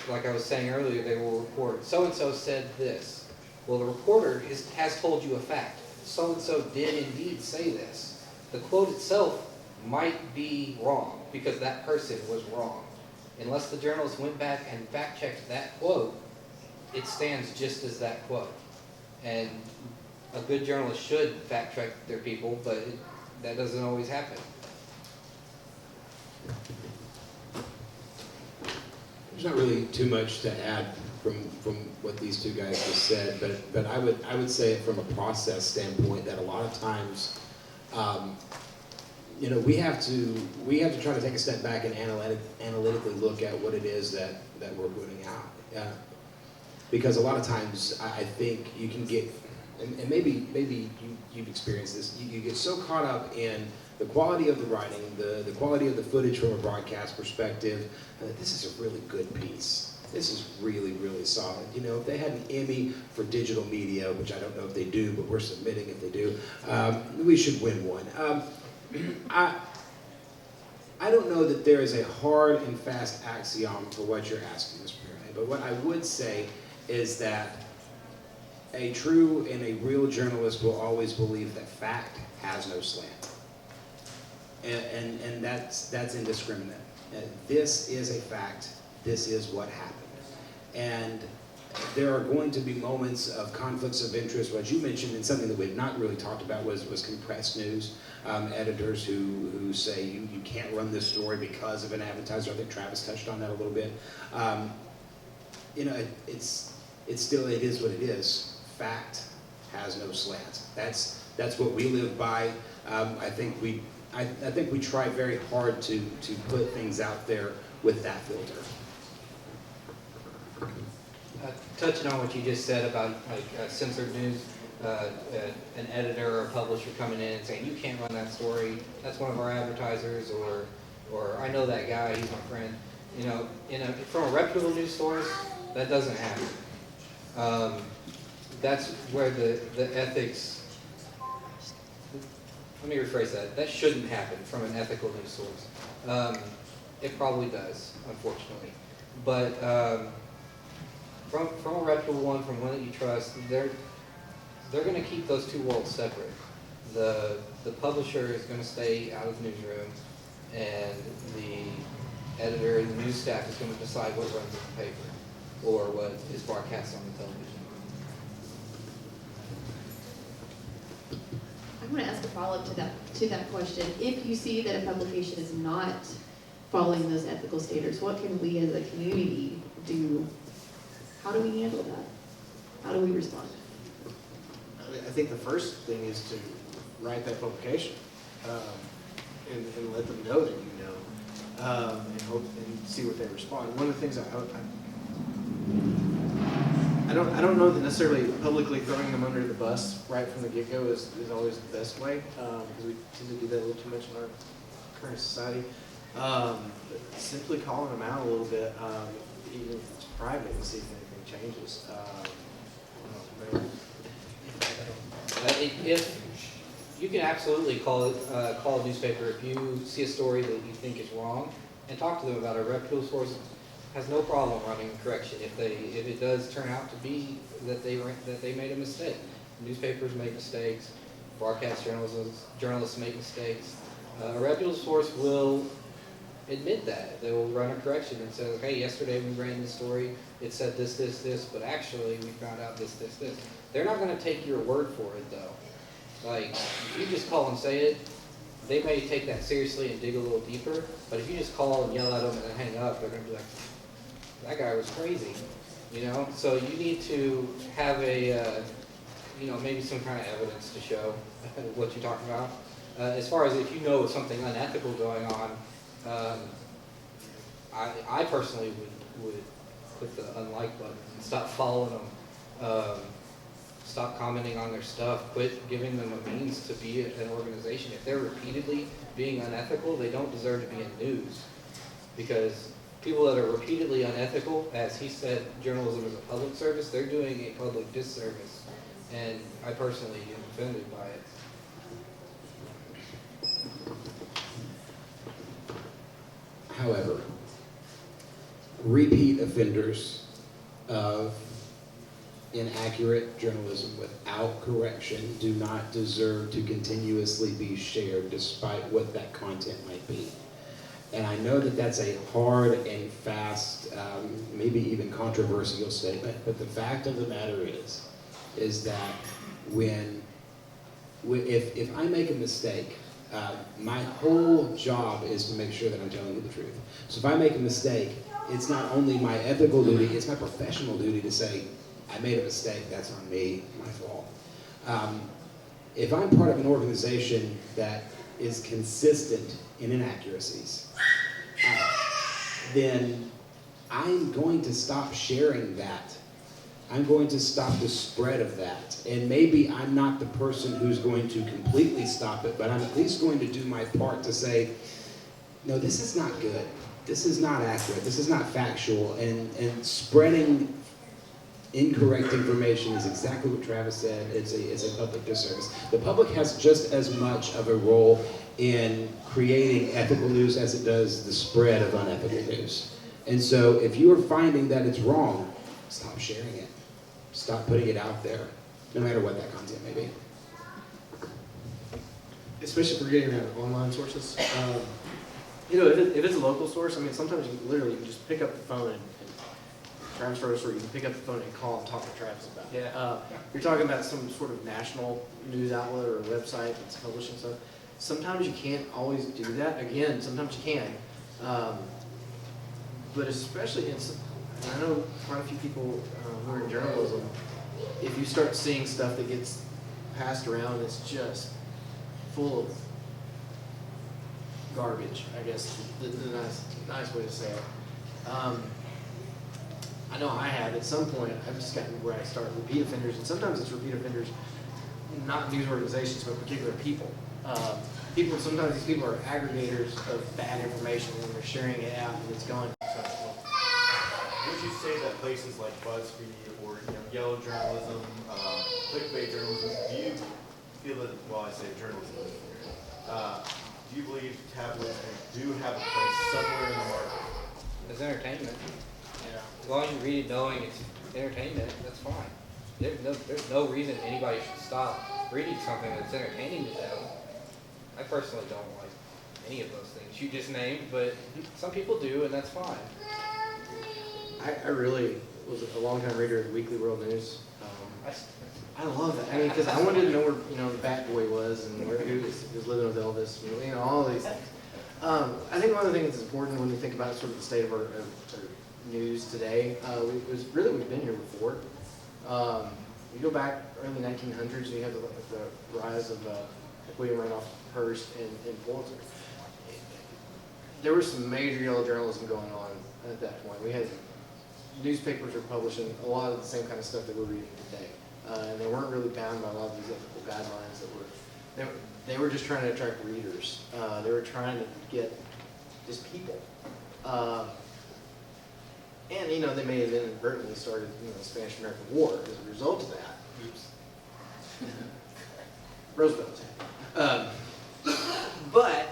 like I was saying earlier, they will report, so-and-so said this. Well, the reporter has told you a fact. So-and-so did indeed say this. The quote itself might be wrong because that person was wrong. Unless the journalist went back and fact-checked that quote, it stands just as that quote. And a good journalist should fact-check their people, but that doesn't always happen. There's not really too much to add from what these two guys just said, but I would say from a process standpoint that a lot of times, we have to try to take a step back and analytically look at what it is that we're putting out. Because a lot of times I think you can get, and maybe you've experienced this, you get so caught up in the quality of the writing, the quality of the footage from a broadcast perspective, this is a really good piece. This is really, really solid. If they had an Emmy for digital media, which I don't know if they do, but we're submitting if they do, we should win one. I don't know that there is a hard and fast axiom for what you're asking, Mr. Perry, but what I would say is that a true and a real journalist will always believe that fact has no slant. And that's indiscriminate. This is a fact. This is what happened. And there are going to be moments of conflicts of interest. What you mentioned, and something that we've not really talked about, was compressed news. Editors who say you can't run this story because of an advertiser. I think Travis touched on that a little bit. It is what it is. Fact has no slants. That's what we live by. I think we try very hard to put things out there with that filter. Touching on what you just said about like censored news, an editor or a publisher coming in and saying, you can't run that story, that's one of our advertisers, or I know that guy, he's my friend. You know, from a reputable news source, that doesn't happen. That's where the ethics, let me rephrase that, that shouldn't happen from an ethical news source. It probably does, unfortunately. But from a reputable one, from one that you trust, they're going to keep those two worlds separate. The publisher is going to stay out of the newsroom, and the editor and the news staff is going to decide what runs in the paper or what is broadcast on the television. I want to ask a follow-up to that question. If you see that a publication is not following those ethical standards, what can we as a community do? How do we handle that? How do we respond? I think the first thing is to write that publication and let them know that you know, and hope and see what they respond. One of the things I don't know that necessarily publicly throwing them under the bus right from the get-go is always the best way, because we tend to do that a little too much in our current society. But simply calling them out a little bit, even if it's private, and see if anything changes. If you can absolutely call a newspaper if you see a story that you think is wrong, and talk to them about it. A reputable source has no problem running a correction if it does turn out to be that they made a mistake. Newspapers make mistakes, broadcast journalists make mistakes. A reputable source will admit that. They will run a correction and say, okay, yesterday we ran this story, it said this, but actually we found out this. They're not going to take your word for it, though. Like, if you just call and say it, they may take that seriously and dig a little deeper, but if you just call and yell at them and then hang up, they're going to be like, that guy was crazy, you know? So you need to have maybe some kind of evidence to show what you're talking about. As far as if you know something unethical going on, I personally would click the unlike button and stop following them. Stop commenting on their stuff, quit giving them a means to be an organization. If they're repeatedly being unethical, they don't deserve to be in news. Because people that are repeatedly unethical, as he said, journalism is a public service, they're doing a public disservice. And I personally am offended by it. However, repeat offenders of inaccurate journalism without correction do not deserve to continuously be shared despite what that content might be. And I know that that's a hard and fast, maybe even controversial statement, but the fact of the matter is that if I make a mistake, my whole job is to make sure that I'm telling you the truth. So if I make a mistake, it's not only my ethical duty, it's my professional duty to say, I made a mistake, that's on me, my fault. If I'm part of an organization that is consistent in inaccuracies, then I'm going to stop sharing that. I'm going to stop the spread of that. And maybe I'm not the person who's going to completely stop it, but I'm at least going to do my part to say, no, this is not good. This is not accurate. This is not factual. And spreading incorrect information is exactly what Travis said. It's a public disservice. The public has just as much of a role in creating ethical news as it does the spread of unethical news. And so if you are finding that it's wrong, stop sharing it. Stop putting it out there, no matter what that content may be. Especially if we're getting around online sources. If it's a local source, I mean, sometimes you literally can just pick up the phone and Travis wrote a story, you can pick up the phone and call and talk to Travis about it. Yeah. You're talking about some sort of national news outlet or a website that's publishing stuff. Sometimes you can't always do that. Again, sometimes you can. But especially I know quite a few people who are in journalism if you start seeing stuff that gets passed around that's just full of garbage, I guess the nice way to say it. I know I have at some point. I've just gotten where I start repeat offenders, and sometimes it's repeat offenders, not news organizations, but particular people. Sometimes these people are aggregators of bad information, and they're sharing it out, and it's gone. Would you say that places like BuzzFeed or yellow journalism, clickbait journalism, do you feel that? Well, I say journalism. Do you believe tabloids do have a place somewhere in the market? It's entertainment. Yeah. As long as you read it knowing it's entertainment, that's fine. There's no reason anybody should stop reading something that's entertaining to them. I personally don't like any of those things you just named, but some people do, and that's fine. I really was a long-time reader of the Weekly World News. I love that. I mean, because I wanted to know where the Bat Boy was and who was living with Elvis, and all these things. I think one of the things that's important when we think about sort of the state of our news today, we've been here before. You go back early 1900s, you have the rise of William Randolph Hearst and Pulitzer. There was some major yellow journalism going on at that point. We had newspapers were publishing a lot of the same kind of stuff that we're reading today. And they weren't really bound by a lot of these ethical guidelines they were just trying to attract readers. They were trying to get just people. And they may have inadvertently started the Spanish-American War as a result of that. Oops. Roosevelt was happy. But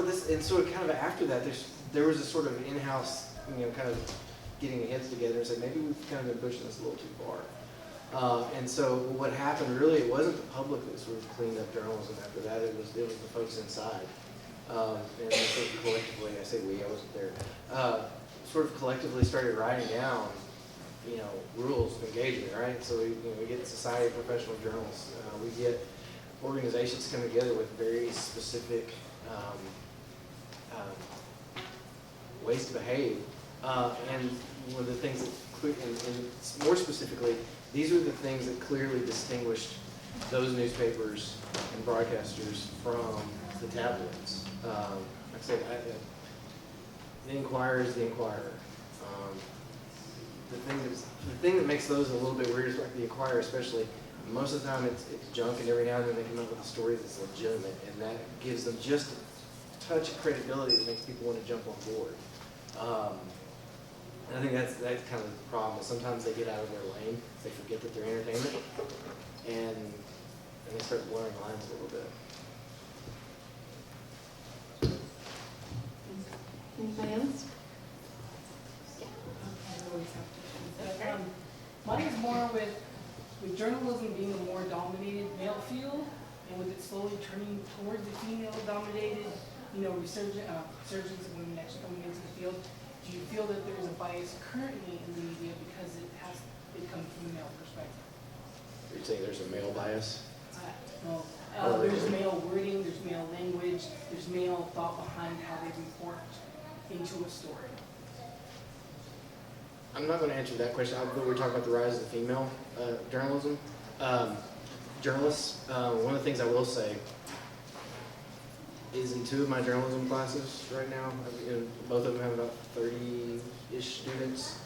this, and so kind of after that, there was a sort of in-house, kind of getting the heads together and say maybe we've kind of been pushing this a little too far. And so what happened really, it wasn't the public that sort of cleaned up journalism after that. It was the folks inside, and they sort of collectively, I say we, I wasn't there, sort of collectively started writing down, rules of engagement, right? So we get Society of Professional Journalists. We get organizations coming together with very specific ways to behave. And one of the things that, and more specifically, these are the things that clearly distinguished those newspapers and broadcasters from the tabloids. Like I said, the Inquirer is the Inquirer. The thing that makes those a little bit weird is like the Inquirer, especially. Most of the time, it's junk, and every now and then they come up with a story that's legitimate, and that gives them just a touch of credibility that makes people want to jump on board. And I think that's kind of the problem. Is sometimes they get out of their lane, they forget that they're entertainment, and they start blurring lines a little bit. Anybody else? Mine is more with journalism being a more dominated male field, and with it slowly turning towards the female-dominated, resurgence of women actually coming into the field. Do you feel that there's a bias currently in the media because it comes from a male perspective? Are you saying there's a male bias? There's male wording, there's male language, there's male thought behind how they report into a story. I'm not going to answer that question. We're talking about the rise of the female journalism. Journalists, one of the things I will say is in 2 of my journalism classes right now, both of them have about 30-ish students.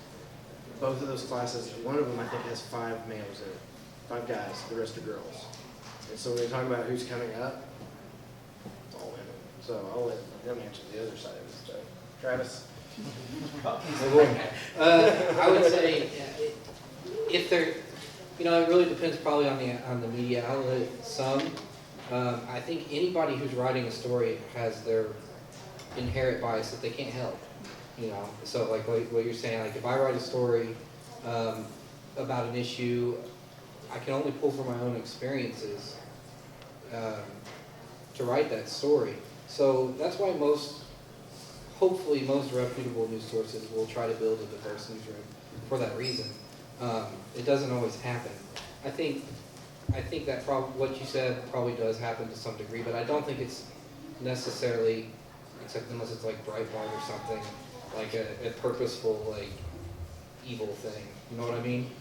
Both of those classes, one of them I think has 5 males in it, 5 guys, the rest are girls. And so when we talk about who's coming up, it's all women. So I'll let them answer the other side of it. So, Travis? I would say if they're, it really depends probably on the media outlet. Some, I think anybody who's writing a story has their inherent bias that they can't help. So like what you're saying, like if I write a story about an issue, I can only pull from my own experiences to write that story. So that's why hopefully most reputable news sources will try to build a diverse newsroom for that reason. It doesn't always happen. I think that what you said probably does happen to some degree, but I don't think it's necessarily, except unless it's like Breitbart or something, like a purposeful, like, evil thing. You know what I mean?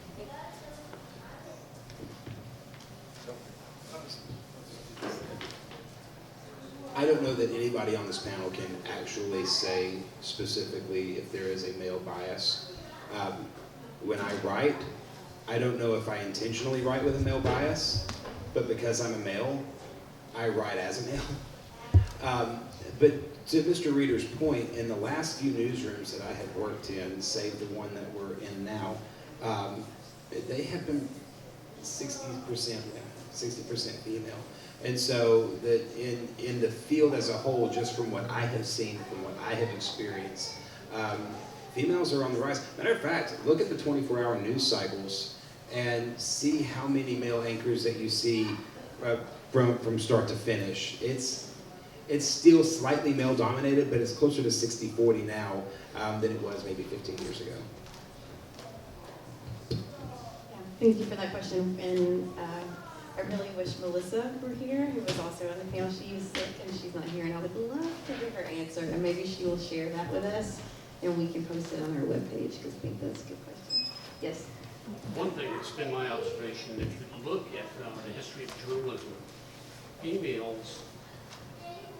I don't know that anybody on this panel can actually say specifically if there is a male bias. When I write, I don't know if I intentionally write with a male bias, but because I'm a male, I write as a male. But to Mr. Reeder's point, in the last few newsrooms that I have worked in, save the one that we're in now, they have been 60% female. And so that in the field as a whole, just from what I have seen, from what I have experienced, females are on the rise. Matter of fact, look at the 24-hour news cycles and see how many male anchors that you see from start to finish. It's still slightly male dominated, but it's closer to 60-40 now than it was maybe 15 years ago. Yeah, thank you for that question. And I really wish Melissa were here, who was also on the panel. She was sick and she's not here, and I would love to hear her answer. And maybe she will share that with us, and we can post it on our webpage, because I think that's a good question. Yes? One thing that's been my observation, if you look at the history of journalism, females,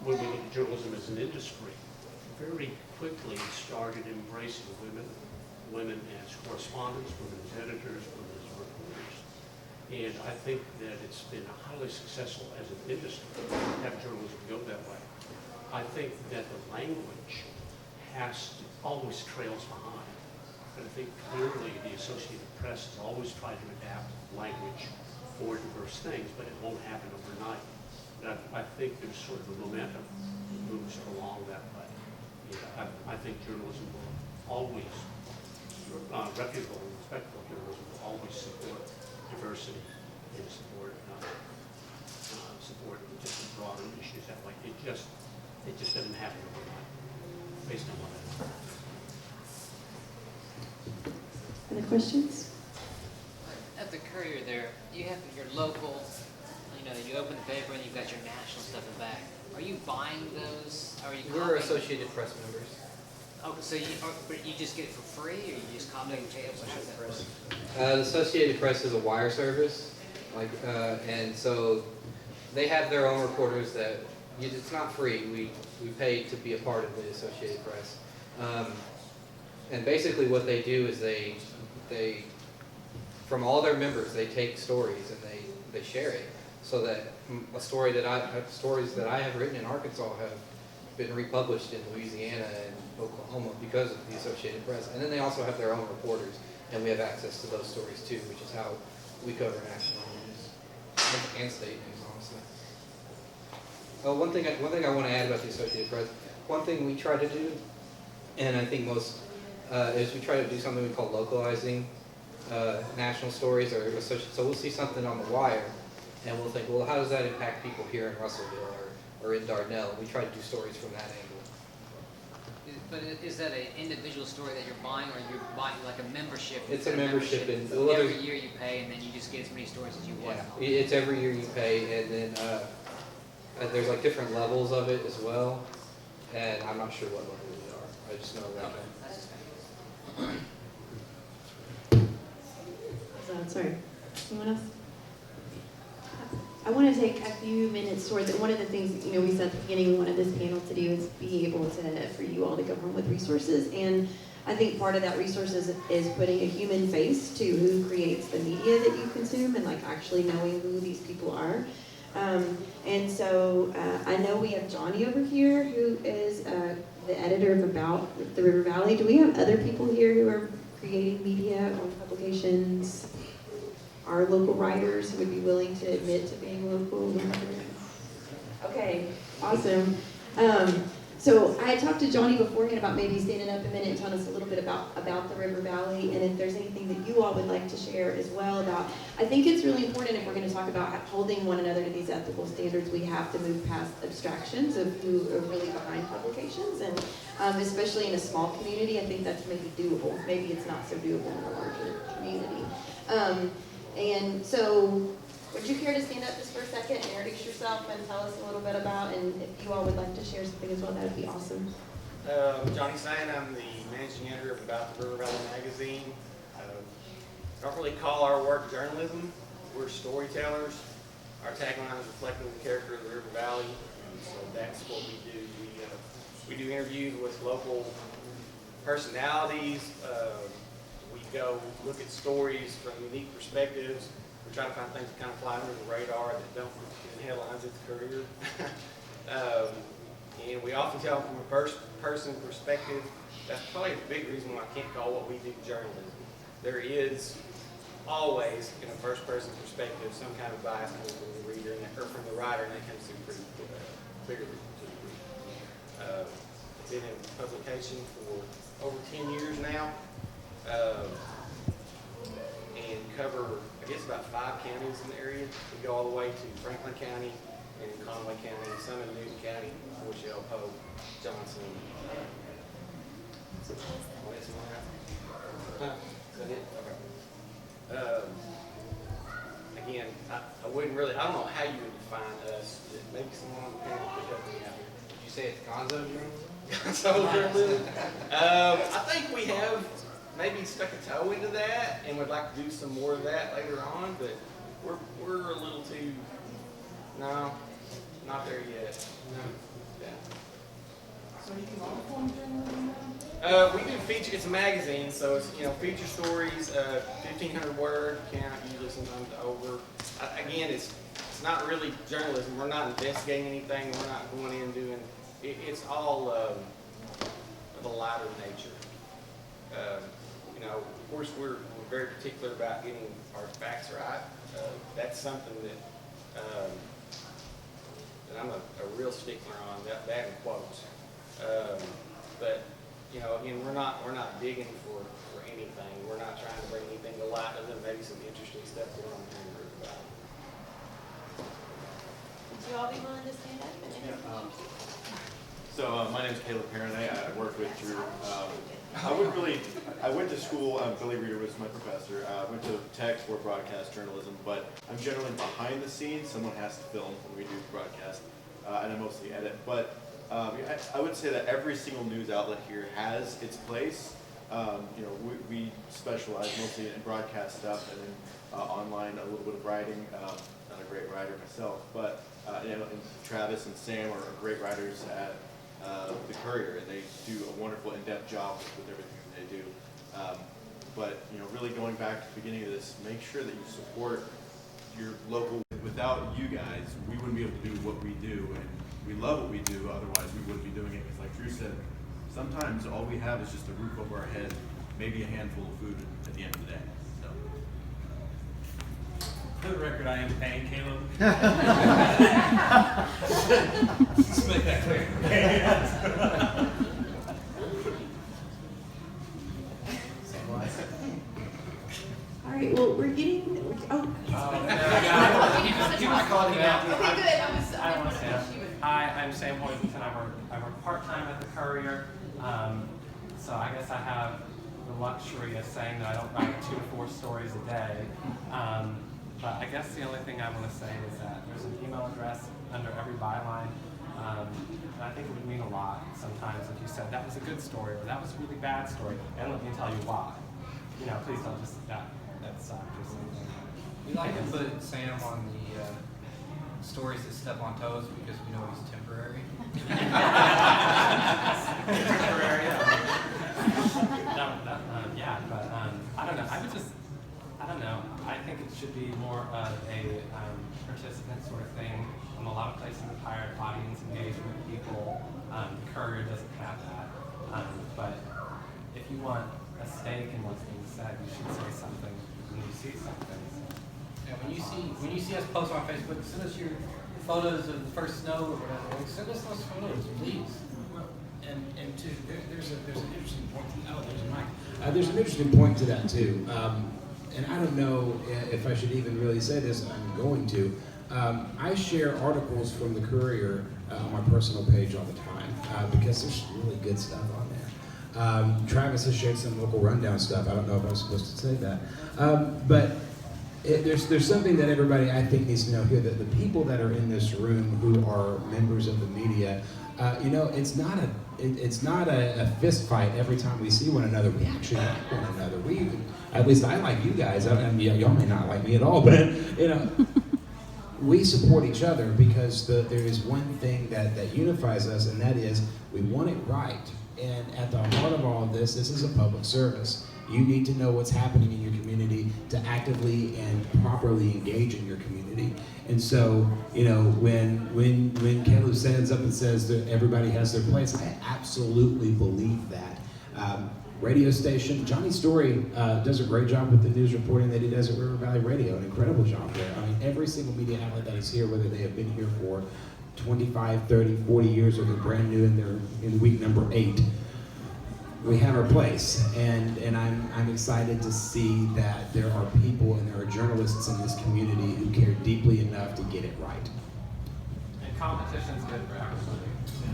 when we look at journalism as an industry, very quickly started embracing women as correspondents, women as editors, women as reporters. And I think that it's been highly successful as an industry to have journalism go that way. I think that the language always trails behind. But I think clearly the Associated Press has always tried to adapt language for diverse things, but it won't happen overnight. But I think there's sort of a momentum that moves along that way. Yeah, I think journalism will always, reputable and respectful journalism will always support diversity and support just the broader issues that way. It just doesn't happen overnight, based on what I know. Other questions? At the Courier there, you have your local, you open the paper and you've got your national stuff in the back. Are you buying those? Or are you We're copying? Associated Press members. Oh, so but you just get it for free, or you just copy and pay? How does that work? The Associated Press is a wire service, and so they have their own reporters that it's not free. We pay to be a part of the Associated Press, and basically what they do is they from all their members they take stories and they share it, so that stories that I have written in Arkansas have been republished in Louisiana and Oklahoma because of the Associated Press. And then they also have their own reporters, and we have access to those stories too, which is how we cover national news and state news, honestly. One thing I want to add about the Associated Press, one thing we try to do, and I think most, is we try to do something we call localizing national stories. So we'll see something on the wire, and we'll think, well, how does that impact people here in Russellville or in Darnell? We try to do stories from that angle. But is that an individual story that you're buying, or you're buying like a membership? It's a membership, and every year you pay, and then you just get as many stories as you want. Yeah, it's every year you pay, and then there's like different levels of it as well, and I'm not sure what level they are. I just know that. Sorry, anyone else? I want to take a few minutes towards it. One of the things, we said at the beginning we wanted this panel to do is be able for you all to go home with resources. And I think part of that resources is putting a human face to who creates the media that you consume, and actually knowing who these people are. And so I know we have Johnny over here, who is the editor of About the River Valley. Do we have other people here who are creating media on publications? Our local writers who would be willing to admit to being local? Okay, awesome. So I had talked to Johnny beforehand about maybe standing up a minute and telling us a little bit about the River Valley, and if there's anything that you all would like to share as well about. I think it's really important, if we're going to talk about holding one another to these ethical standards, we have to move past abstractions of who are really behind publications, and especially in a small community, I think that's maybe doable. Maybe it's not so doable in a larger community. And so, would you care to stand up just for a second, introduce yourself, and tell us a little bit about, and if you all would like to share something as well, that would be awesome. Johnny Stein, I'm the managing editor of About the River Valley magazine. I don't really call our work journalism. We're storytellers. our tagline is reflecting the character of the River Valley, and so that's what we do. We do interviews with local personalities. We go look at stories from unique perspectives. We try to find things that kind of fly under the radar that don't get in headlines at the Courier. And we often tell from a first-person perspective. That's probably a big reason why I can't call what we do journalism. There is always, in a first-person perspective, some kind of bias coming from the reader or from the writer, and that comes through pretty clearly to the reader. I've been in publication for over 10 years now, and cover, I guess, about 5 counties in the area. We go all the way to Franklin County and Conway County, some in Newton County, Fort Shell, Poe, Johnson. Huh? Is that it? Okay. Again, I wouldn't really, I don't know how you would define us. Maybe someone on the panel could help me out here. Did you say it's gonzo journalism? Gonzo journalism? I think we have maybe stuck a toe into that and would like to do some more of that later on, but we're a little too, no, not there yet. No. Yeah. So you can all form journalism now? We do feature, it's a magazine, so it's, feature stories, 1,500 word count, usually sometimes over. Again, it's not really journalism. We're not investigating anything. We're not going in doing, it's all of a lighter nature. Of course, we're very particular about getting our facts right. That's something that I'm a real stickler on, that in quotes. But again, we're not digging for anything. We're not trying to bring anything to light other than maybe some interesting stuff going on here in the River Valley. Would you all be willing to stand up and introduce? So my name is Caleb Paranay. I work with Drew. I went to school. Billy Reeder was my professor. I went to tech for broadcast journalism, but I'm generally behind the scenes. Someone has to film when we do broadcast, and I mostly edit. But I would say that every single news outlet here has its place. We specialize mostly in broadcast stuff and then online a little bit of writing. Not a great writer myself, but and Travis and Sam are great writers at the Courier, and they do a wonderful in-depth job with everything that they do. But really going back to the beginning of this, make sure that you support your local. Without you guys, we wouldn't be able to do what we do, and we love what we do. Otherwise, we wouldn't be doing it. Because, like Drew said, sometimes all we have is just a roof over our head, maybe a handful of food at the end of the day. For the record, I am paying Caleb. Let's make that clear. All right, well, we're getting, I called him out. Okay, good. I want to say, hi, I'm Sam Hoytington. I work part-time at the Courier. So I guess I have the luxury of saying that I don't write 2 to 4 stories a day. But I guess the only thing I want to say is that there's an email address under every byline. And I think it would mean a lot sometimes if you said that was a good story or that was a really bad story, and let me tell you why. Please don't just, that's just We like to put Sam on the stories that step on toes because we know he's temporary. temporary. But I don't know. I don't know. I think it should be more of a participant sort of thing. A lot of places have hired audience engagement people. The Courier doesn't have that. But if you want a stake in what's being said, you should say something when you see something. Yeah, when you see us post on Facebook, send us your photos of the first snow or whatever. Send us those photos, please. And two, there's an interesting point. There's a mic. There's an interesting point to that too. And I don't know if I should even really say this. I'm going to. I share articles from the Courier on my personal page all the time because there's really good stuff on there. Travis has shared some local rundown stuff. I don't know if I was supposed to say that, but there's something that everybody I think needs to know here, that the people that are in this room who are members of the media, it's not a fist fight every time we see one another. We actually like one another. At least I like you guys. I mean, y'all may not like me at all, but we support each other because there is one thing that unifies us, and that is we want it right. And at the heart of all of this is a public service. You need to know what's happening in your community to actively and properly engage in your community. And so, you know, when Caleb stands up and says that everybody has their place, I absolutely believe that. Radio station, Johnny Story does a great job with the news reporting that he does at River Valley Radio, an incredible job there. I mean, every single media outlet that is here, whether they have been here for 25, 30, 40 years, or they're brand new and they're in week number 8, we have our place. And I'm excited to see that there are people and there are journalists in this community who care deeply enough to get it right. And competition's good for everybody.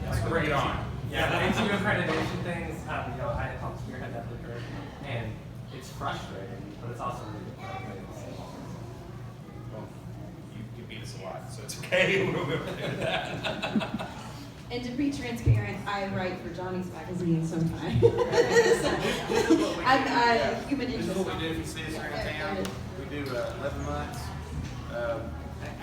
It's great on. Yeah, the ATU accreditation things, you know, I helped spearhead that with her, and it's frustrating, but it's also really good for everybody. Well, you beat us a lot, so it's okay. We'll be able to do that. And to be transparent, I write for Johnny's magazine sometimes. I'm a human This is interest. what we do if you see us around town. We do 11 months.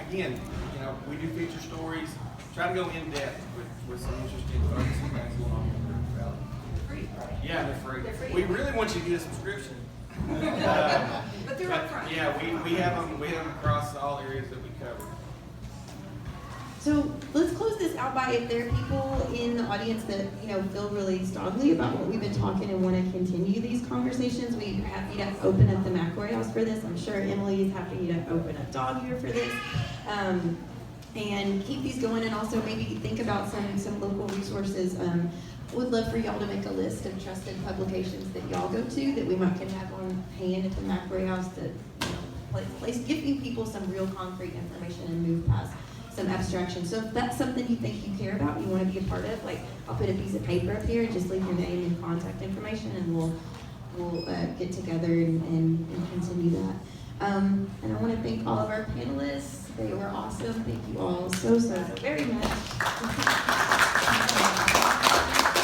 Again, you know, we do feature stories. Try to go in depth with some interesting folks and things going on in the River Valley. Free. Yeah, they're free. They're free. We really want you to get a subscription. But they're upfront. Yeah, we have them across all areas that we cover. So let's close this out by, if there are people in the audience that, you know, feel really strongly about what we've been talking and want to continue these conversations, we're happy to open up the McElroy House for this. I'm sure Emily is happy to open up Dog Year for this. And keep these going, and also maybe think about some local resources. Would love for y'all to make a list of trusted publications that y'all go to that we might can have on hand at the McElroy House to, you know, place giving people some real concrete information and move past some abstraction. So if that's something you think you care about, you want to be a part of, like, I'll put a piece of paper up here and just leave your name and contact information, and we'll get together and continue that. And I want to thank all of our panelists. They were awesome. Thank you all so very much.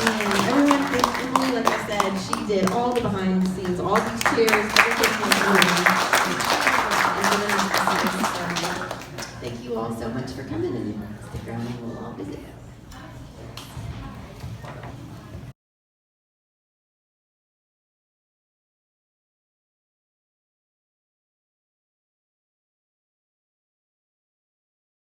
And everyone, thank Emily. Like I said, she did all the behind the scenes, all these chairs, everything was Thank you all so much for coming, and stick around and we'll all visit.